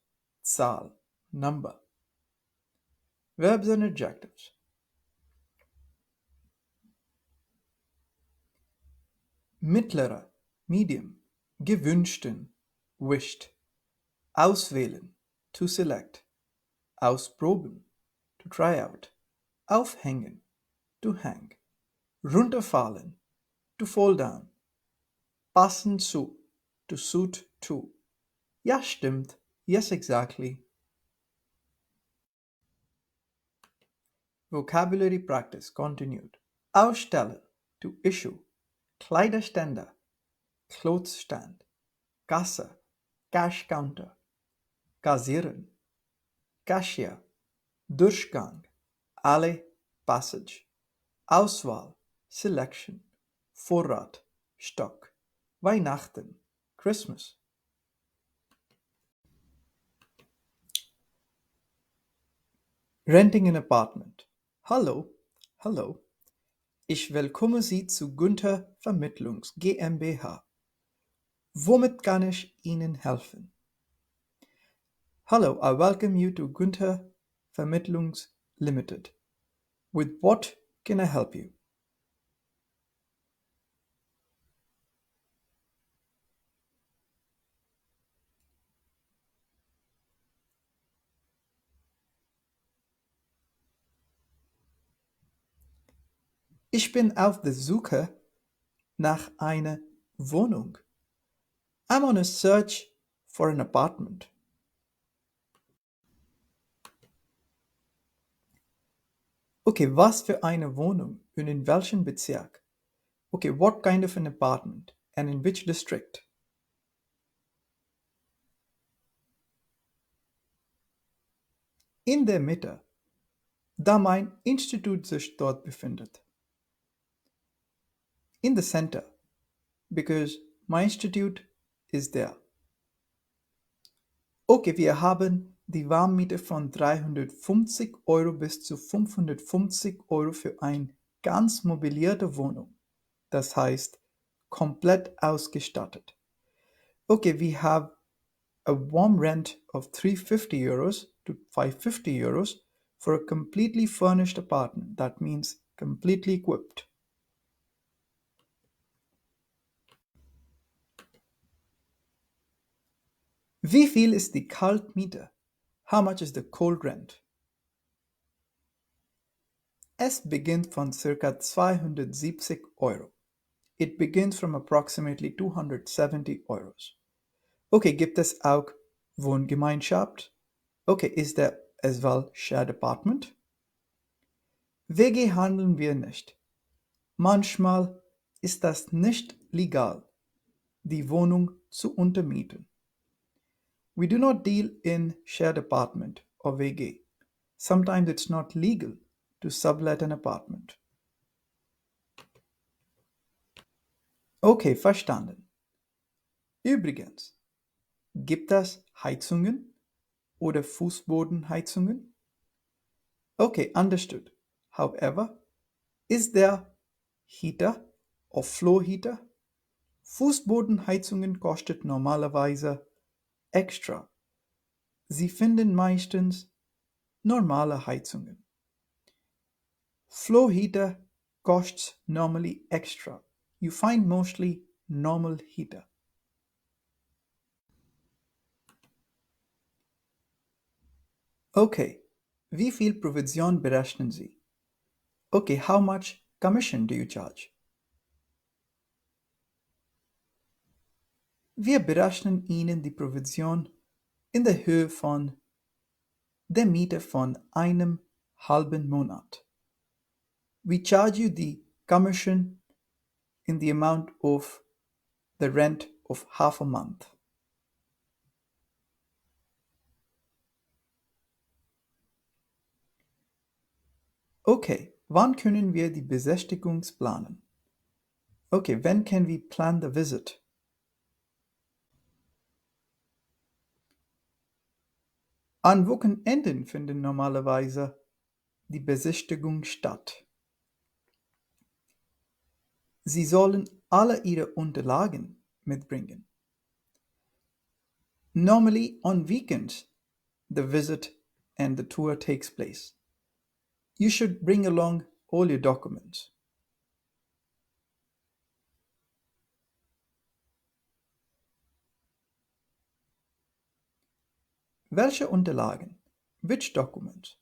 Zahl, Number. Verbs and adjectives. Mittlerer, medium, gewünschten, wished, auswählen, to select, ausproben, to try out, aufhängen, to hang, runterfallen, to fall down, passen zu, to suit to, ja stimmt, yes exactly. Vocabulary practice continued. Ausstellen, to issue, Kleiderständer, clothes stand, Kasse, cash counter, kassieren, Cashier, Durchgang, Alley, passage, Auswahl, selection, Vorrat, Stock, Weihnachten, Christmas. Renting an apartment. Hallo, hallo. Ich willkomme Sie zu Günther Vermittlungs GmbH. Womit kann ich Ihnen helfen? Hello, I welcome you to Günther Vermittlungs Limited. With what can I help you? Ich bin auf der Suche nach einer Wohnung. I'm on a search for an apartment. Okay, was für eine Wohnung und in welchem Bezirk? Okay, what kind of an apartment and in which district? In der Mitte, da mein Institut sich dort befindet. In the center, because my institute is there. Okay, wir haben die Warmmiete von 350 Euro bis zu 550 Euro für eine ganz mobilierte Wohnung. Das heißt, komplett ausgestattet. Okay, we have A warm rent of 350 euros to 550 euros for a completely furnished apartment. That means completely equipped. Wie viel ist die Kaltmiete? How much is the cold rent? Es beginnt von circa 270 Euro. It begins from approximately 270 Euros. Okay, gibt es auch Wohngemeinschaft? Okay, ist there as well shared apartment? WG handeln wir nicht. Manchmal ist das nicht legal, die Wohnung zu untermieten. We do not deal in shared apartment or WG. Sometimes it's not legal to sublet an apartment. Okay, verstanden. Übrigens, gibt es Heizungen oder Fußbodenheizungen? Okay, understood. However, is there heater or floor heater? Fußbodenheizungen kostet normalerweise extra. Sie finden meistens normale Heizungen. Floor heater costs normally extra. You find mostly normal heater. Okay, wie viel Provision berechnen Sie? Okay, how much commission do you charge? Wir berechnen Ihnen die Provision in der Höhe von der Miete von einem halben Monat. We charge you the commission in the amount of the rent of half a month. Okay, wann können wir die Besichtigung planen? Okay, when can we plan the visit? An Wochenenden finden normalerweise die Besichtigung statt. Sie sollen alle Ihre Unterlagen mitbringen. Normally on weekends, the visit and the tour takes place. You should bring along all your documents. Welche Unterlagen? Which documents?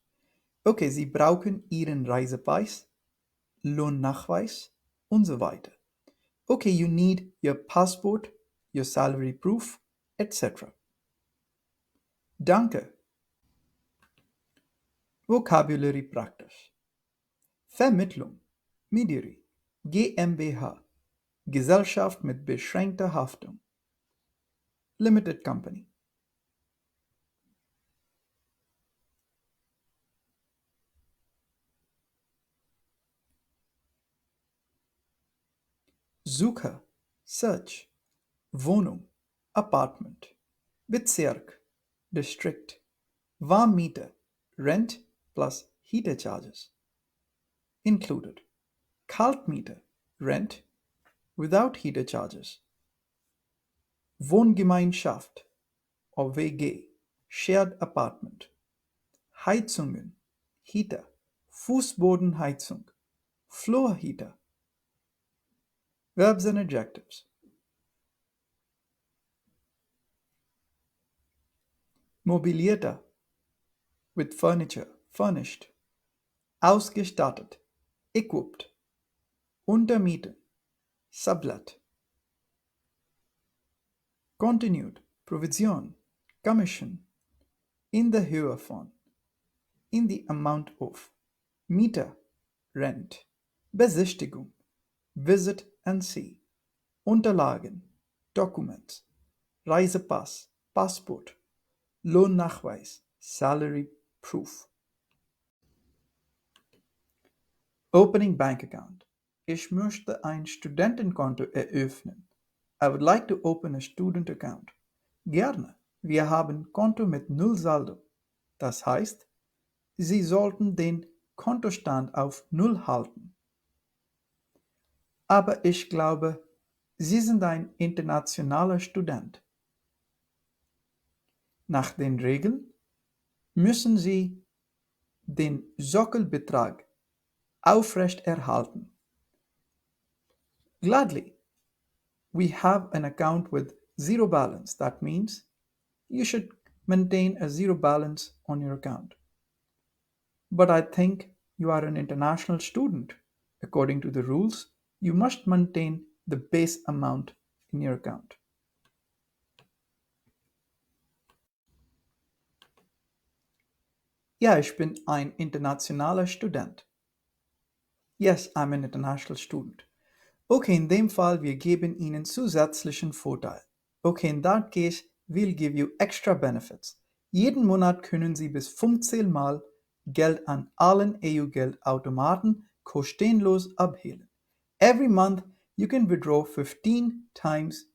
Okay, Sie brauchen Ihren Reisepass, Lohnnachweis und so weiter. Okay, you need your passport, your salary proof, etc. Danke. Vocabulary Practice. Vermittlung. Midiri. GmbH. Gesellschaft mit beschränkter Haftung. Limited Company. Suche. Search. Wohnung. Apartment. Bezirk. District. Warmmiete. Rent plus heater charges. Included. Kaltmiete. Rent without heater charges. Wohngemeinschaft or WG, shared apartment. Heizungen, Heater, Fußbodenheizung, floor heater. Verbs and adjectives. Mobilierter, with furniture, furnished. Ausgestattet, equipped. Untermieten, sublet. Continued, Provision, Commission. In the Höhe von, in the amount of. Mieter, rent. Besichtigung, visit and see. Unterlagen, Documents. Reisepass, Passport. Lohnnachweis, salary proof. Opening bank account. Ich möchte ein Studentenkonto eröffnen. I would like to open a student account. Gerne. Wir haben Konto mit Null Saldo. Das heißt, Sie sollten den Kontostand auf Null halten. Aber ich glaube, Sie sind ein internationaler Student. Nach den Regeln müssen Sie den Sockelbetrag aufrechterhalten. Gladly, we have an account with zero balance. That means you should maintain a zero balance on your account. But I think you are an international student. According to the rules, you must maintain the base amount in your account. Ja, ich bin ein internationaler Student. Yes, I'm an international student. Okay, in dem Fall, wir geben Ihnen zusätzlichen Vorteil. Okay, in that case, we'll give you extra benefits. Jeden Monat können Sie bis 15 Mal Geld an allen EU-Geldautomaten kostenlos abheben. Every month, you can withdraw 15 times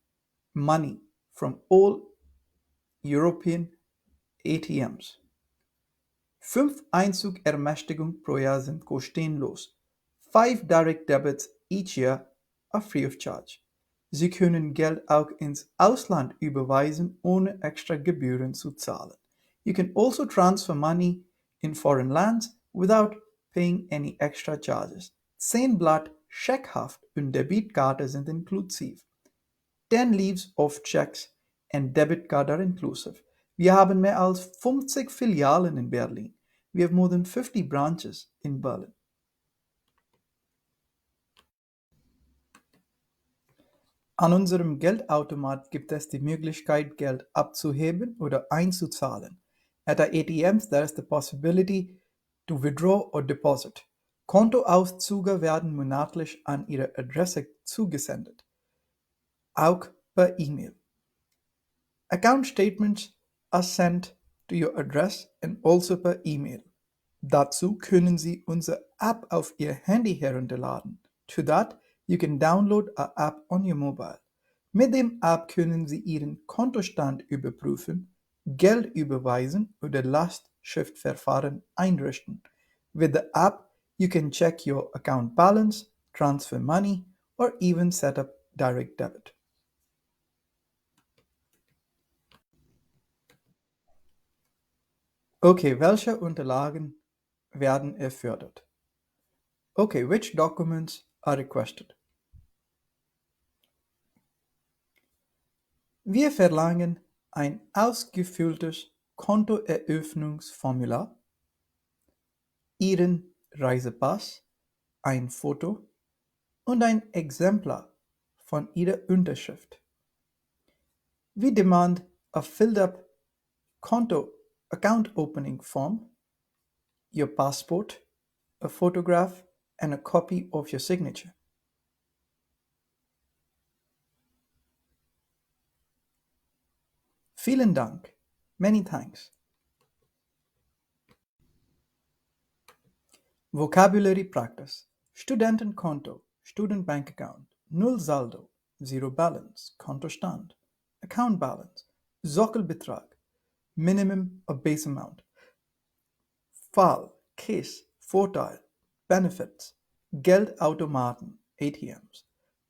money from all European ATMs. 5 Einzug-Ermächtigungen pro Jahr sind kostenlos. 5 direct debits each year are free of charge. Sie können Geld auch ins Ausland überweisen, ohne extra Gebühren zu zahlen. You can also transfer money in foreign lands without paying any extra charges. 10 Blatt Scheckhaft und Debitkarte sind inklusiv. 10 leaves of checks and debit card are inclusive. Wir haben mehr als 50 Filialen in Berlin. We have more than 50 branches in Berlin. An unserem Geldautomat gibt es die Möglichkeit, Geld abzuheben oder einzuzahlen. At our ATMs, there is the possibility to withdraw or deposit. Kontoauszüge werden monatlich an Ihre Adresse zugesendet, auch per E-Mail. Account statements are sent to your address and also per email. Dazu können Sie unsere App auf Ihr Handy herunterladen. To that, you can download our app on your mobile. Mit dem App können Sie Ihren Kontostand überprüfen, Geld überweisen oder Lastschriftverfahren einrichten. With the app, you can check your account balance, transfer money, or even set up direct debit. Okay, welche Unterlagen werden erfordert? Okay, which documents are requested? Wir verlangen ein ausgefülltes Kontoeröffnungsformular, Ihren Reisepass, ein Foto und ein Exemplar von Ihrer Unterschrift. We demand a filled up Konto account opening form, your passport, a photograph, and a copy of your signature. Vielen Dank. Many thanks. Vocabulary practice. Studentenkonto, student bank account, null Saldo, zero balance, Kontostand, account balance, Sockelbetrag, minimum or base amount, Fall, Case, Vorteil, Benefits, Geldautomaten, ATMs,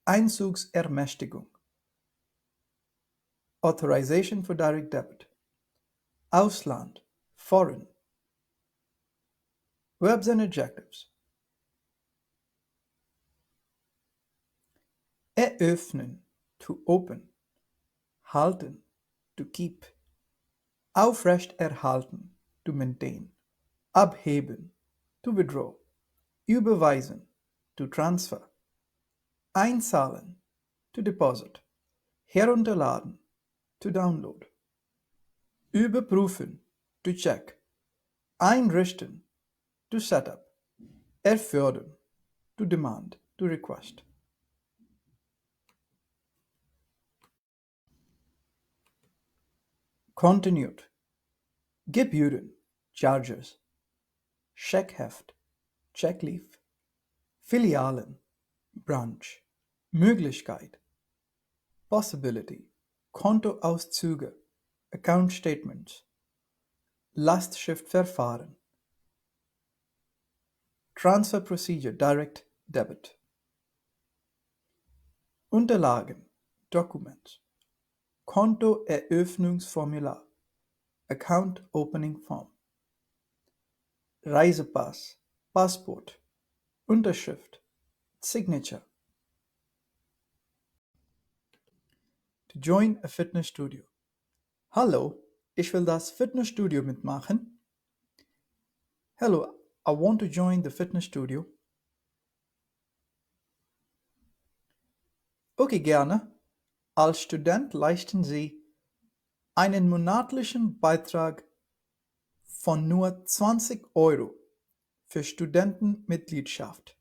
Einzugsermächtigung, Authorization for direct debit, Ausland, Foreign, Verbs and adjectives. Eröffnen, to open. Halten, to keep. Aufrechterhalten, to maintain. Abheben, to withdraw. Überweisen, to transfer. Einzahlen, to deposit. Herunterladen, to download. Überprüfen, to check. Einrichten, to set up. Erfordern, to demand, to request. Continued. Gebühren, charges. Scheckheft, Checkleaf. Filialen, branch. Möglichkeit, possibility. Kontoauszüge, account statements. Lastschriftverfahren. Transfer procedure, direct debit. Unterlagen, Documents. Kontoeröffnungsformular, Account Opening Form, Reisepass, Passport, Unterschrift, Signature. To join a fitness studio. Hallo, ich will das Fitnessstudio mitmachen. Hello, I want to join the fitness studio. Okay, gerne. Als Student leisten Sie einen monatlichen Beitrag von nur 20 € für Studentenmitgliedschaft.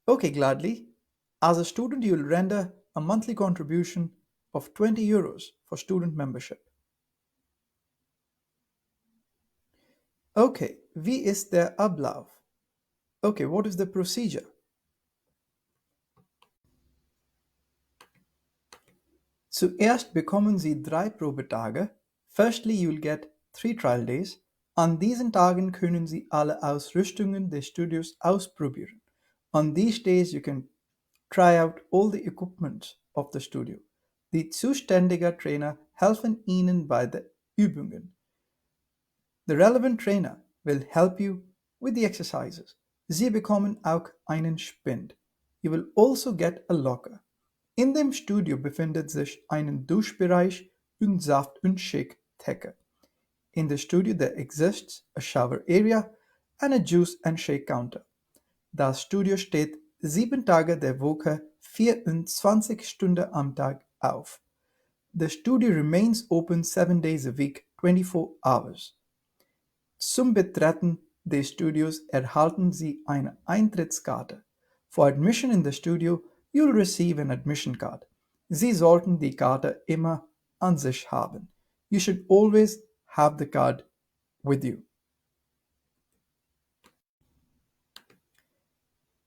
Okay, gladly. As a student, you will render a monthly contribution of 20 € for student membership. Okay, wie ist der Ablauf? Okay, what is the procedure? Zuerst bekommen Sie 3 Probetage. Firstly, you will get 3 trial days. An diesen Tagen können Sie alle Ausrüstungen des Studios ausprobieren. On these days, you can try out all the equipment of the studio. Die zuständigen Trainer helfen Ihnen bei den Übungen. The relevant trainer will help you with the exercises. Sie bekommen auch einen Spind. You will also get a locker. In dem Studio befindet sich ein Duschbereich und Saft- und Shake-Theke. In the studio there exists a shower area and a juice and shake counter. Das Studio steht 7 Tage der Woche, 24 Stunden am Tag auf. The studio remains open 7 days a week, 24 hours. Zum Betreten des Studios erhalten Sie eine Eintrittskarte. For admission in the studio, you'll receive an admission card. Sie sollten die Karte immer an sich haben. You should always have the card with you.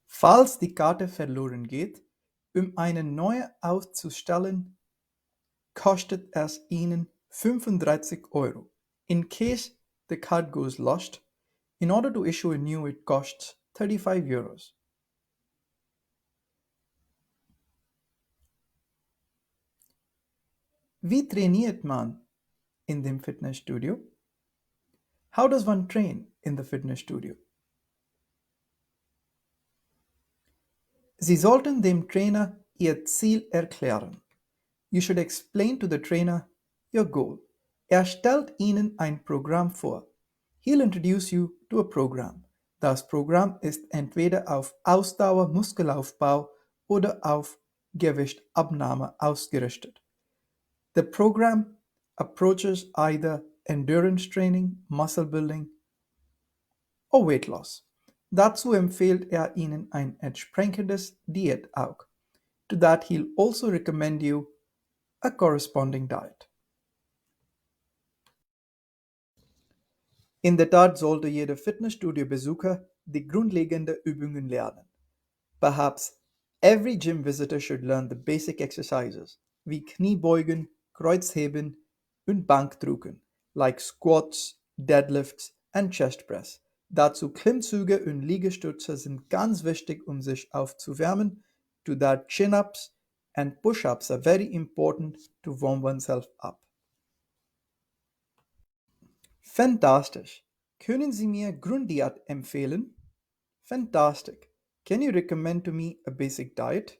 Falls die Karte verloren geht, um eine neue auszustellen, kostet es Ihnen 35 €. In case the card goes lost, in order to issue a new, it costs 35 €. Wie trainiert man in dem Fitnessstudio? How does one train in the fitness studio? Sie sollten dem Trainer Ihr Ziel erklären. You should explain to the trainer your goal. Er stellt Ihnen ein Programm vor. He'll introduce you to a program. Das Programm ist entweder auf Ausdauer, Muskelaufbau oder auf Gewichtabnahme ausgerichtet. The program approaches either endurance training, muscle building or weight loss. Dazu empfiehlt er Ihnen ein entsprechendes Diät auch. To that he'll also recommend you a corresponding diet. In der Tat sollte jeder Fitnessstudio-Besucher die grundlegenden Übungen lernen. Perhaps every gym visitor should learn the basic exercises wie Kniebeugen, Kreuzheben und Bankdrücken, like squats, deadlifts and chest press. Dazu Klimmzüge und Liegestütze sind ganz wichtig, um sich aufzuwärmen. To that chin-ups and push-ups are very important to warm oneself up. Fantastisch. Können Sie mir Grunddiät empfehlen? Fantastic. Can you recommend to me a basic diet?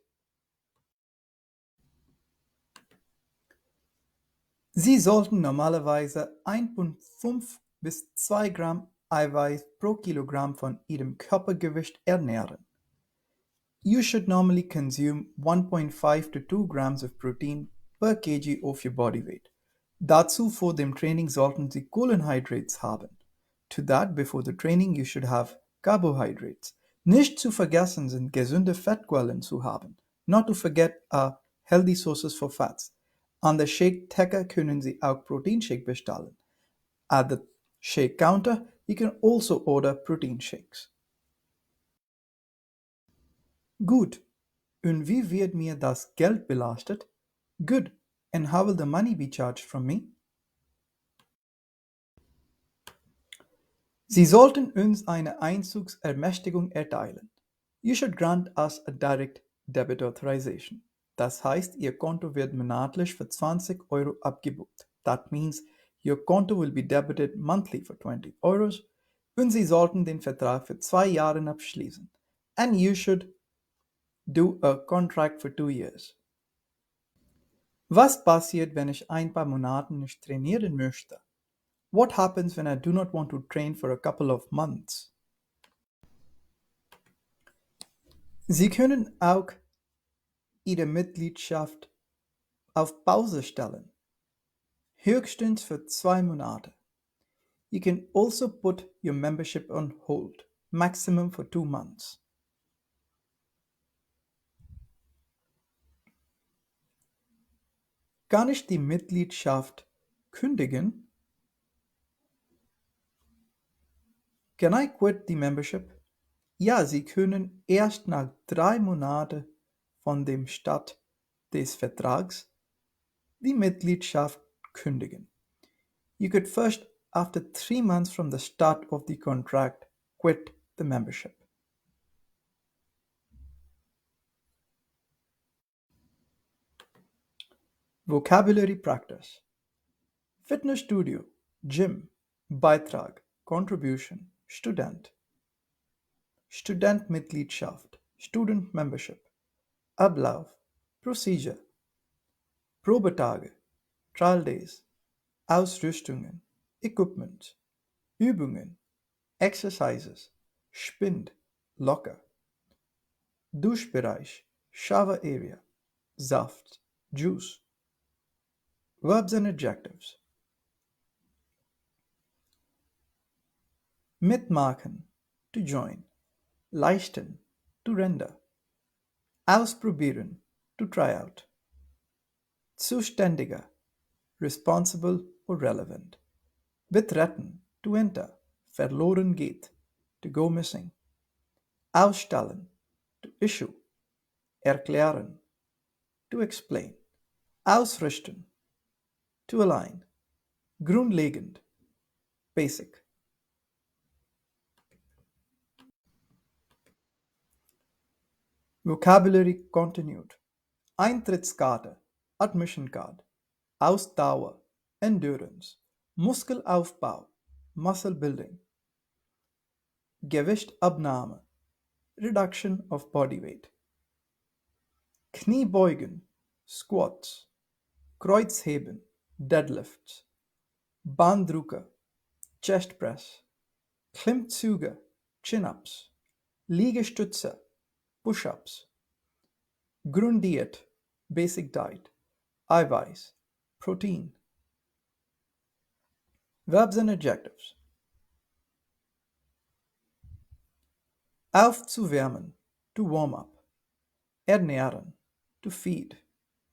Sie sollten normalerweise 1,5 bis 2 Gramm Eiweiß pro Kilogramm von Ihrem Körpergewicht ernähren. You should normally consume 1.5 to 2 grams of protein per kg of your body weight. Dazu vor dem Training sollten Sie Kohlenhydrates haben. To that, before the training, you should have carbohydrates. Nicht zu vergessen sind gesunde Fettquellen zu haben. Not to forget healthy sources for fats. An der Shake-Theke können Sie auch Proteinshake bestellen. At the shake counter, you can also order protein shakes. Gut. Und wie wird mir das Geld belastet? Good. And how will the money be charged from me? Sie sollten uns eine Einzugsermächtigung erteilen. You should grant us a direct debit authorization. Das heißt, Ihr Konto wird monatlich für 20 € abgebucht. That means Ihr Konto will be debited monthly for 20 Euros und Sie sollten den Vertrag für 2 Jahre abschließen. And you should do a contract for 2 years. Was passiert, wenn ich ein paar Monate nicht trainieren möchte? What happens when I do not want to train for a couple of months? Sie können auch Ihre Mitgliedschaft auf Pause stellen, höchstens für 2 Monate. You can also put your membership on hold, maximum for 2 months. Kann ich die Mitgliedschaft kündigen? Can I quit the membership? Ja, Sie können erst nach 3 Monaten von dem Start des Vertrags die Mitgliedschaft kündigen. You could first, after 3 months from the start of the contract, quit the membership. Vocabulary practice. Fitnessstudio, Gym, Beitrag, Contribution, Student. Studentmitgliedschaft, Student Membership. Ablauf, Procedure. Probetage, Trial Days. Ausrüstungen, Equipment. Übungen, Exercises. Spind, locker. Duschbereich, Shower area. Saft, Juice. Verbs and adjectives. Mitmachen, to join. Leisten, to render. Ausprobieren, to try out. Zuständiger, responsible or relevant. Betretten, to enter. Verloren geht, to go missing. Ausstellen, to issue. Erklären, to explain. Ausrichten, to align. Grundlegend, basic. Vocabulary continued. Eintrittskarte, Admission Card. Ausdauer, Endurance. Muskelaufbau, Muscle Building. Gewichtabnahme, Reduction of body weight. Kniebeugen, Squats. Kreuzheben, Deadlifts. Bahndrücker, Chest Press. Klimmzüge, Chin-ups. Liegestütze, Push-ups. Grunddiät, Basic Diet. Eiweiß, Protein. Verbs and adjectives. Aufzuwärmen, to warm up. Ernähren, to feed.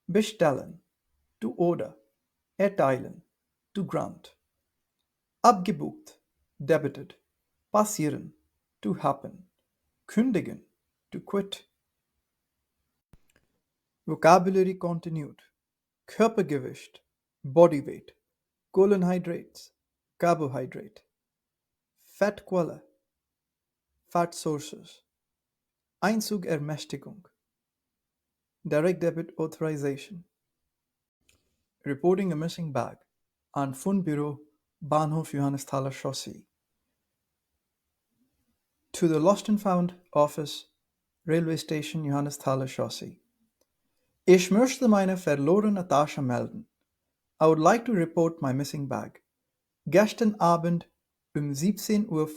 Bestellen, to order. Erteilen, to grant. Abgebucht, debited. Passieren, to happen. Kündigen, to quit. Vocabulary continued. Körpergewicht, body weight. Kohlenhydrates, carbohydrate. Fettquelle, fat sources. Einzugermächtigung, direct debit authorization. Reporting a missing bag an Fundbüro Bahnhof Johannesthaler Chaussee. To the Lost and Found Office, Railway Station Johannesthaler Chaussee. Ich möchte meine verlorene Tasche melden. I would like to report my missing bag. Gestern Abend 17:15 Uhr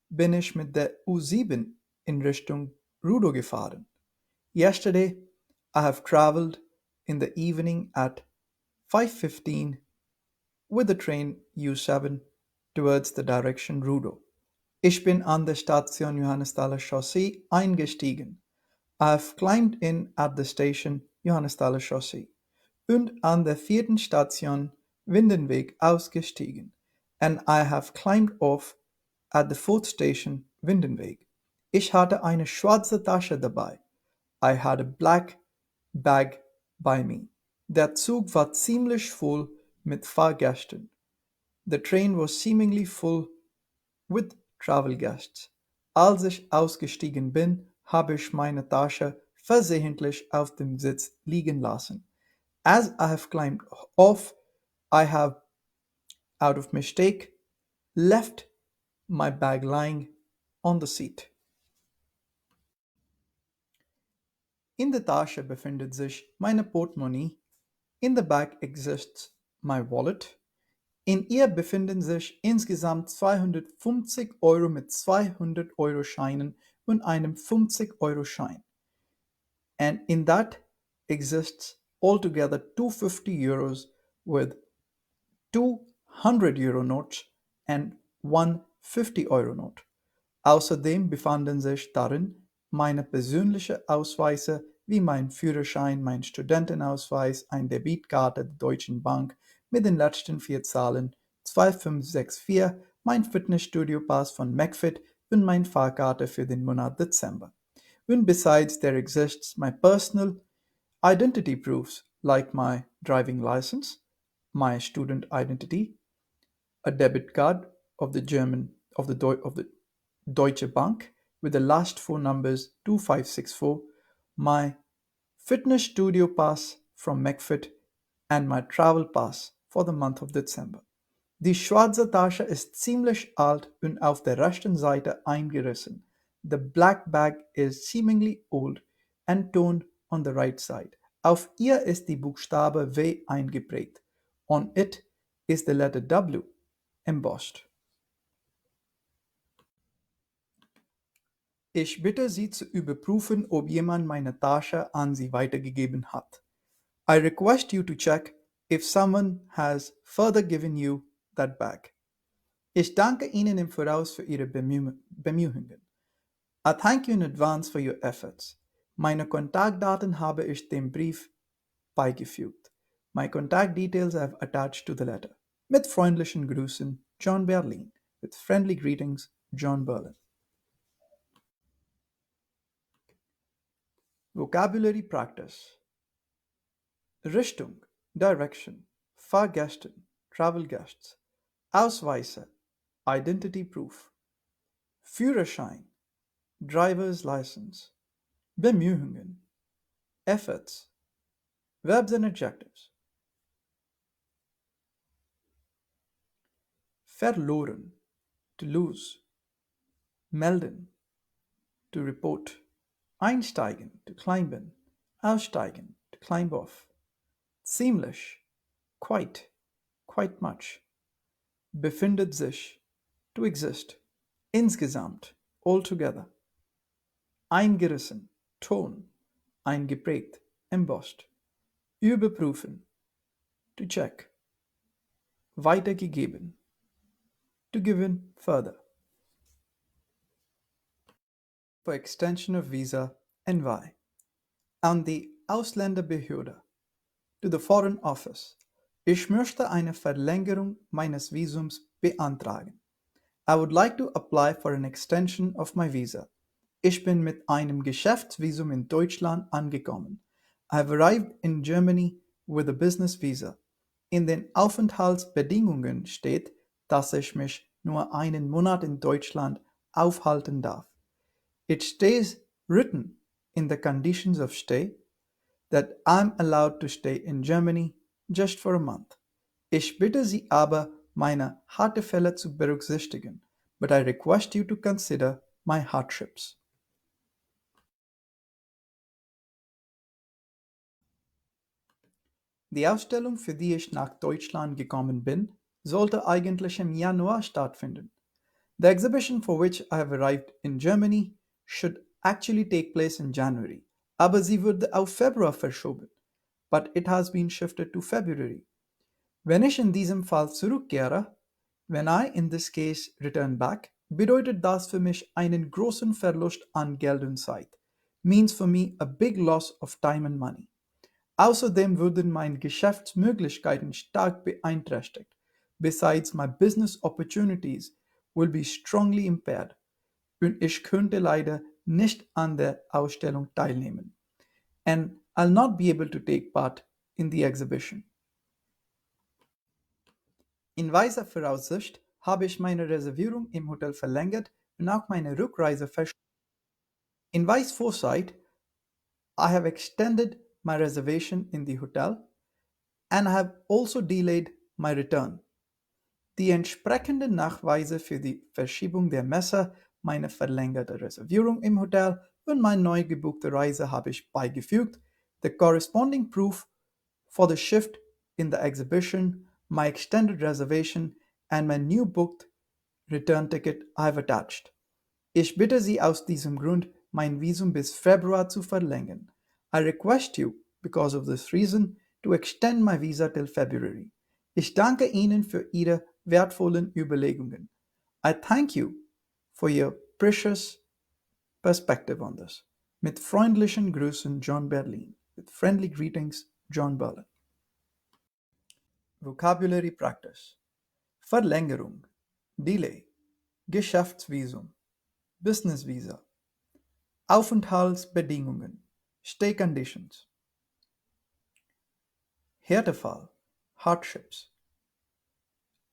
bin ich mit der U7 in Richtung Rudo gefahren. Yesterday, I have traveled in the evening at 5:15 with the train U7 towards the direction Rudo. Ich bin an der Station Johannesthaler Chaussee eingestiegen. I have climbed in at the station Johannesthaler Chaussee und an der 4. Station Windenweg ausgestiegen. And I have climbed off at the 4th station Windenweg. Ich hatte eine schwarze Tasche dabei. I had a black bag by me. Der Zug war ziemlich voll mit Fahrgästen. The train was seemingly full with travel guests. Als ich ausgestiegen bin, habe ich meine Tasche versehentlich auf dem Sitz liegen lassen. As I have climbed off, I have out of mistake, left my bag lying on the seat. In der Tasche befindet sich meine Portemonnaie, in der Bag exists my wallet. In ihr befinden sich insgesamt 250 Euro mit 200-Euro-Scheinen und einem 50-Euro-Schein. And in that exists altogether 250 euros with 200 Euro notes and one 50-Euro Note. Außerdem befanden sich darin meine persönlichen Ausweise wie mein Führerschein, mein Studentenausweis, eine Debitkarte der Deutschen Bank mit den letzten 4 Zahlen 2564, mein Fitnessstudio-Pass von McFit und meine Fahrkarte für den Monat Dezember. And besides, there exists my personal identity proofs like my driving license, my student identity, a debit card of the Deutsche Bank with the last four numbers 2564, my fitness studio pass from McFit, and my travel pass for the month of December. Die schwarze Tasche ist ziemlich alt und auf der rechten Seite eingerissen. The black bag is seemingly old and torn on the right side. Auf ihr ist die Buchstabe W eingeprägt. On it is the letter W embossed. Ich bitte Sie zu überprüfen, ob jemand meine Tasche an Sie weitergegeben hat. I request you to check if someone has further given you that bag. Ich danke Ihnen im Voraus für Ihre Bemühungen. I thank you in advance for your efforts. Meine Kontaktdaten habe ich dem Brief beigefügt. My contact details I have attached to the letter. Mit freundlichen Grüßen, John Berlin. With friendly greetings, John Berlin. Vocabulary practice. Richtung, direction, Fahrgästen, travel guests, Ausweise, identity proof, Führerschein, driver's license, Bemühungen, efforts, verbs and adjectives. Verloren, to lose, melden, to report, einsteigen, to climb in, aussteigen, to climb off, ziemlich, quite, quite much, befindet sich, to exist, insgesamt, altogether, eingerissen, torn, eingeprägt, embossed, überprüfen, to check, weitergegeben, to given further. For extension of visa and why. An die Ausländerbehörde, to the Foreign Office. Ich möchte eine Verlängerung meines Visums beantragen. I would like to apply for an extension of my visa. Ich bin mit einem Geschäftsvisum in Deutschland angekommen. I have arrived in Germany with a business visa. In den Aufenthaltsbedingungen steht, dass ich mich nur einen Monat in Deutschland aufhalten darf. It stays written in the conditions of stay that I'm allowed to stay in Germany just for a month. Ich bitte Sie aber, meine Härtefälle zu berücksichtigen, but I request you to consider my hardships. Die Ausstellung, für die ich nach Deutschland gekommen bin, sollte eigentlich im Januar stattfinden. The exhibition for which I have arrived in Germany should actually take place in January, aber sie wurde auf Februar verschoben. But it has been shifted to February. Wenn ich in diesem Fall zurückkehre, when I in this case return back, bedeutet das für mich einen großen Verlust an Geld und Zeit. Means for me a big loss of time and money. Außerdem würden meine Geschäftsmöglichkeiten stark beeinträchtigt. Besides, my business opportunities will be strongly impaired. Und ich könnte leider nicht an der Ausstellung teilnehmen. And I'll not be able to take part in the exhibition. In weiser Voraussicht habe ich meine Reservierung im Hotel verlängert und auch meine Rückreise verschoben. In wise foresight, I have extended my reservation in the hotel and I have also delayed my return. Die entsprechenden Nachweise für die Verschiebung der Messe, meine verlängerte Reservierung im Hotel und meine neu gebuchte Reise habe ich beigefügt. The corresponding proof for the shift in the exhibition, my extended reservation and my new booked return ticket I've attached. Ich bitte Sie aus diesem Grund, mein Visum bis Februar zu verlängern. I request you, because of this reason, to extend my visa till February. Ich danke Ihnen für Ihre wertvollen Überlegungen. I thank you for your precious perspective on this. Mit freundlichen Grüßen, John Berlin. With friendly greetings, John Berlin. Vocabulary Practice. Verlängerung, Delay, Geschäftsvisum, Business Visa, Aufenthaltsbedingungen, Stay Conditions, Härtefall, Hardships,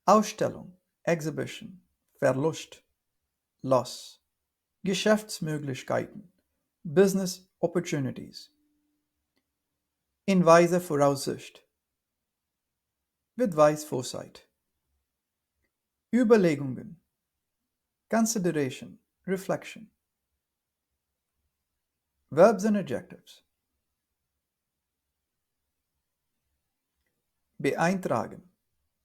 Ausstellung, Exhibition, Verlust, Loss, Geschäftsmöglichkeiten, Business Opportunities, in weiser Voraussicht, with wise foresight, Überlegungen, consideration, reflection, verbs and adjectives, beeintragen,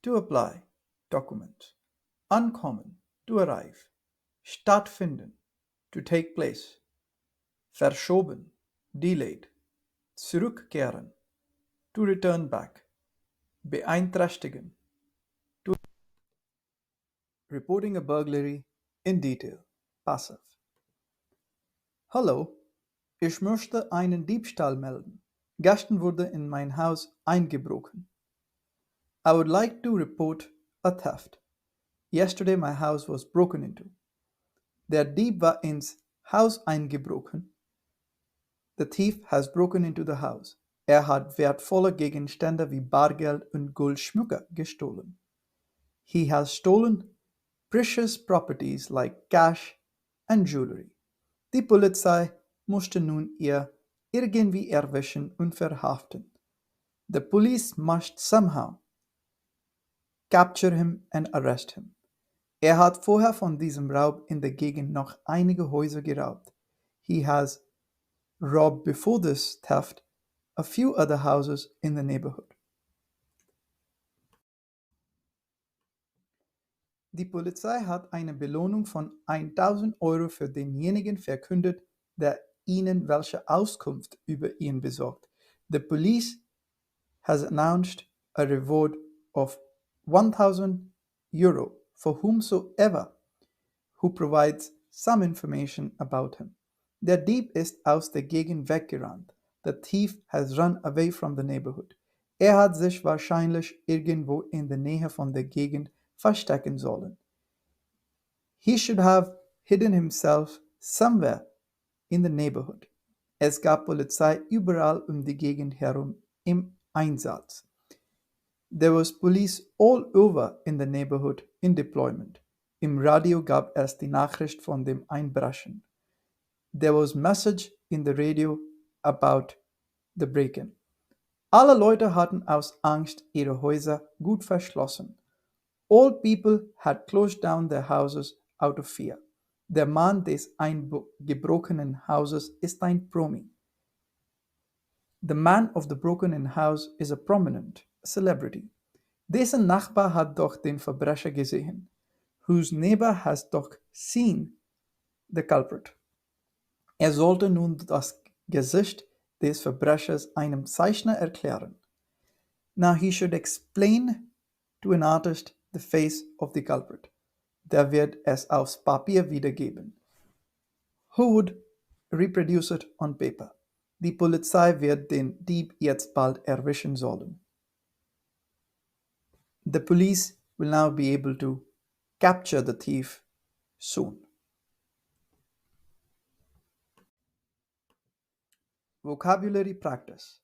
to apply, document, ankommen, to arrive, stattfinden, to take place, verschoben, delayed, zurückkehren, to return back, beeinträchtigen, to reporting a burglary in detail, passive. Hallo, ich möchte einen Diebstahl melden. Gestern wurde in mein Haus eingebrochen. I would like to report a theft. Yesterday my house was broken into. Der Dieb war ins Haus eingebrochen. The thief has broken into the house. Hat wertvolle Gegenstände wie Bargeld und Goldschmucke gestohlen. He has stolen precious properties like cash and jewelry. Die Polizei musste nun ihr irgendwie erwischen und verhaften. The police must somehow capture him and arrest him. Hat vorher von diesem Raub in der Gegend noch einige Häuser geraubt. He has robbed before this theft a few other houses in the neighborhood. Die Polizei hat eine Belohnung von 1000 Euro für denjenigen verkündet, der ihnen welche Auskunft über ihn besorgt. The police has announced a reward of 1000 Euro for whomsoever who provides some information about him. Der Dieb ist aus der Gegend weggerannt. The thief has run away from the neighborhood. Hat sich wahrscheinlich irgendwo in der Nähe von der Gegend verstecken sollen. He should have hidden himself somewhere in the neighborhood. Es gab Polizei überall um die Gegend herum im Einsatz. There was police all over in the neighborhood in deployment. Im Radio gab es die Nachricht von dem Einbrechen. There was message in the radio about the break-in. Alle Leute hatten aus Angst ihre Häuser gut verschlossen. All people had closed down their houses out of fear. Der Mann des eingebrochenen Hauses ist ein Promi. The man of the broken-in house is a prominent, a celebrity. Dessen Nachbar hat doch den Verbrecher gesehen. Whose neighbor has doch seen the culprit. Sollte nun das Gesicht des Verbrechers einem Zeichner erklären. Now he should explain to an artist the face of the culprit. Der wird es aufs Papier wiedergeben. Who would reproduce it on paper? Die Polizei wird den Dieb jetzt bald erwischen sollen. The police will now be able to capture the thief soon. Vocabulary practice.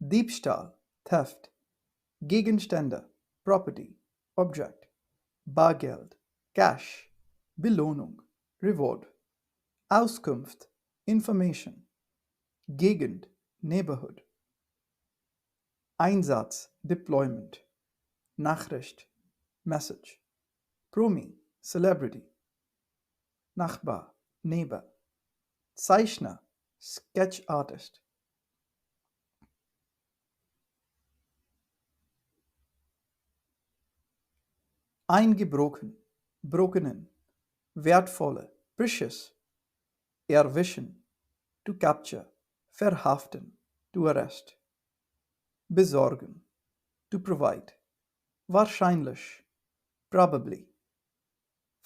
Diebstahl, theft. Gegenstände, property, object. Bargeld, cash. Belohnung, reward. Auskunft, information. Gegend, neighborhood. Einsatz, deployment. Nachricht, message. Promi, Celebrity. Nachbar, Neighbor. Zeichner, Sketch Artist. Eingebrochen, brokenen, wertvolle, precious. Erwischen, to capture, verhaften, to arrest. Besorgen, to provide. Wahrscheinlich, probably.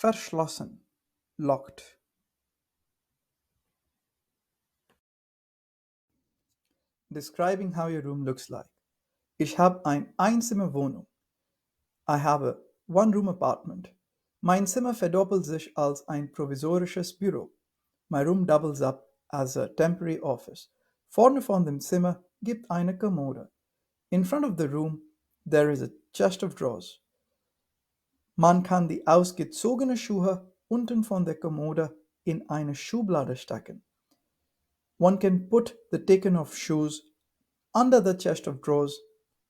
Verschlossen, locked. Describing how your room looks like. Ich habe ein Einzimmerwohnung. I have a one-room apartment. Mein Zimmer verdoppelt sich als ein provisorisches Büro. My room doubles up as a temporary office. Vorne von dem Zimmer gibt eine Kommode. In front of the room there is a chest of drawers. Man kann die ausgezogene Schuhe unten von der Kommode in eine Schublade stecken. One can put the taken off shoes under the chest of drawers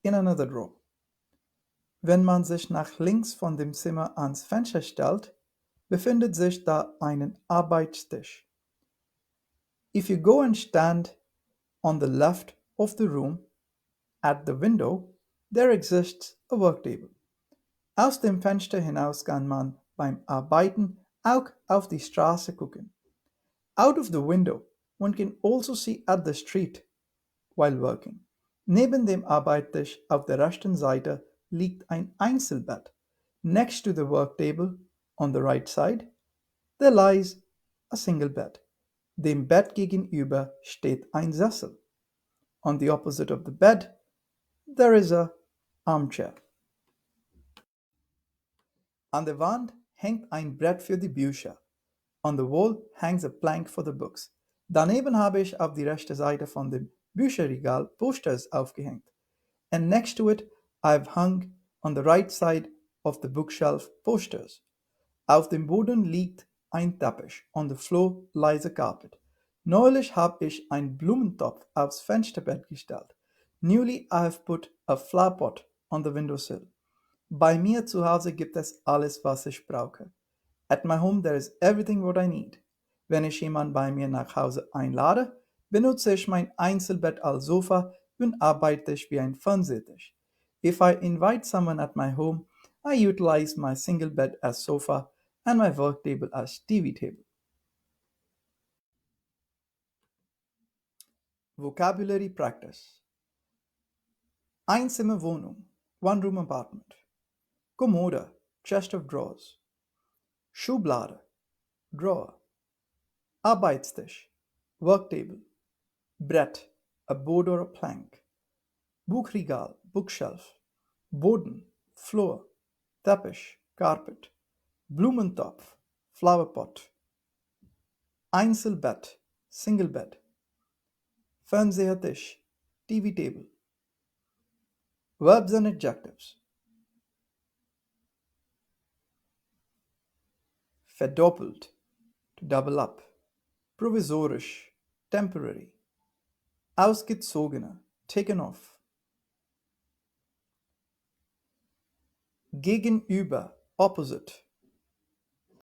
in another drawer. Wenn man sich nach links von dem Zimmer ans Fenster stellt, befindet sich da ein Arbeitstisch. If you go and stand on the left of the room at the window, there exists a work table. Aus dem Fenster hinaus kann man beim Arbeiten auch auf die Straße gucken. Out of the window, one can also see at the street while working. Neben dem Arbeitstisch auf der rechten Seite liegt ein Einzelbett. Next to the work table, on the right side, there lies a single bed. Dem Bett gegenüber steht ein Sessel. On the opposite of the bed, there is a armchair. An der Wand hängt ein Brett für die Bücher. On the wall hangs a plank for the books. Daneben habe ich auf die rechte Seite von dem Bücherregal Posters aufgehängt. And next to it, I've hung on the right side of the bookshelf posters. Auf dem Boden liegt ein Teppich. On the floor lies a carpet. Neulich habe ich einen Blumentopf aufs Fensterbett gestellt. Newly I have put a flower pot on the windowsill. Bei mir zu Hause gibt es alles, was ich brauche. At my home there is everything what I need. Wenn ich jemanden bei mir nach Hause einlade, benutze ich mein Einzelbett als Sofa und arbeite ich wie ein Fernsehtisch. If I invite someone at my home, I utilize my single bed as sofa and my work table as TV table. Vocabulary practice. Einzimmerwohnung, one-room apartment. Kommode, chest of drawers. Schublade, drawer. Arbeitstisch, work table. Brett, a board or a plank. Buchregal, bookshelf. Boden, floor. Teppich, carpet. Blumentopf, flower pot. Einzelbett, single bed. Fernsehertisch, TV table. Verbs and adjectives. Verdoppelt, to double up. Provisorisch, temporary. Ausgezogene, taken off. Gegenüber, opposite.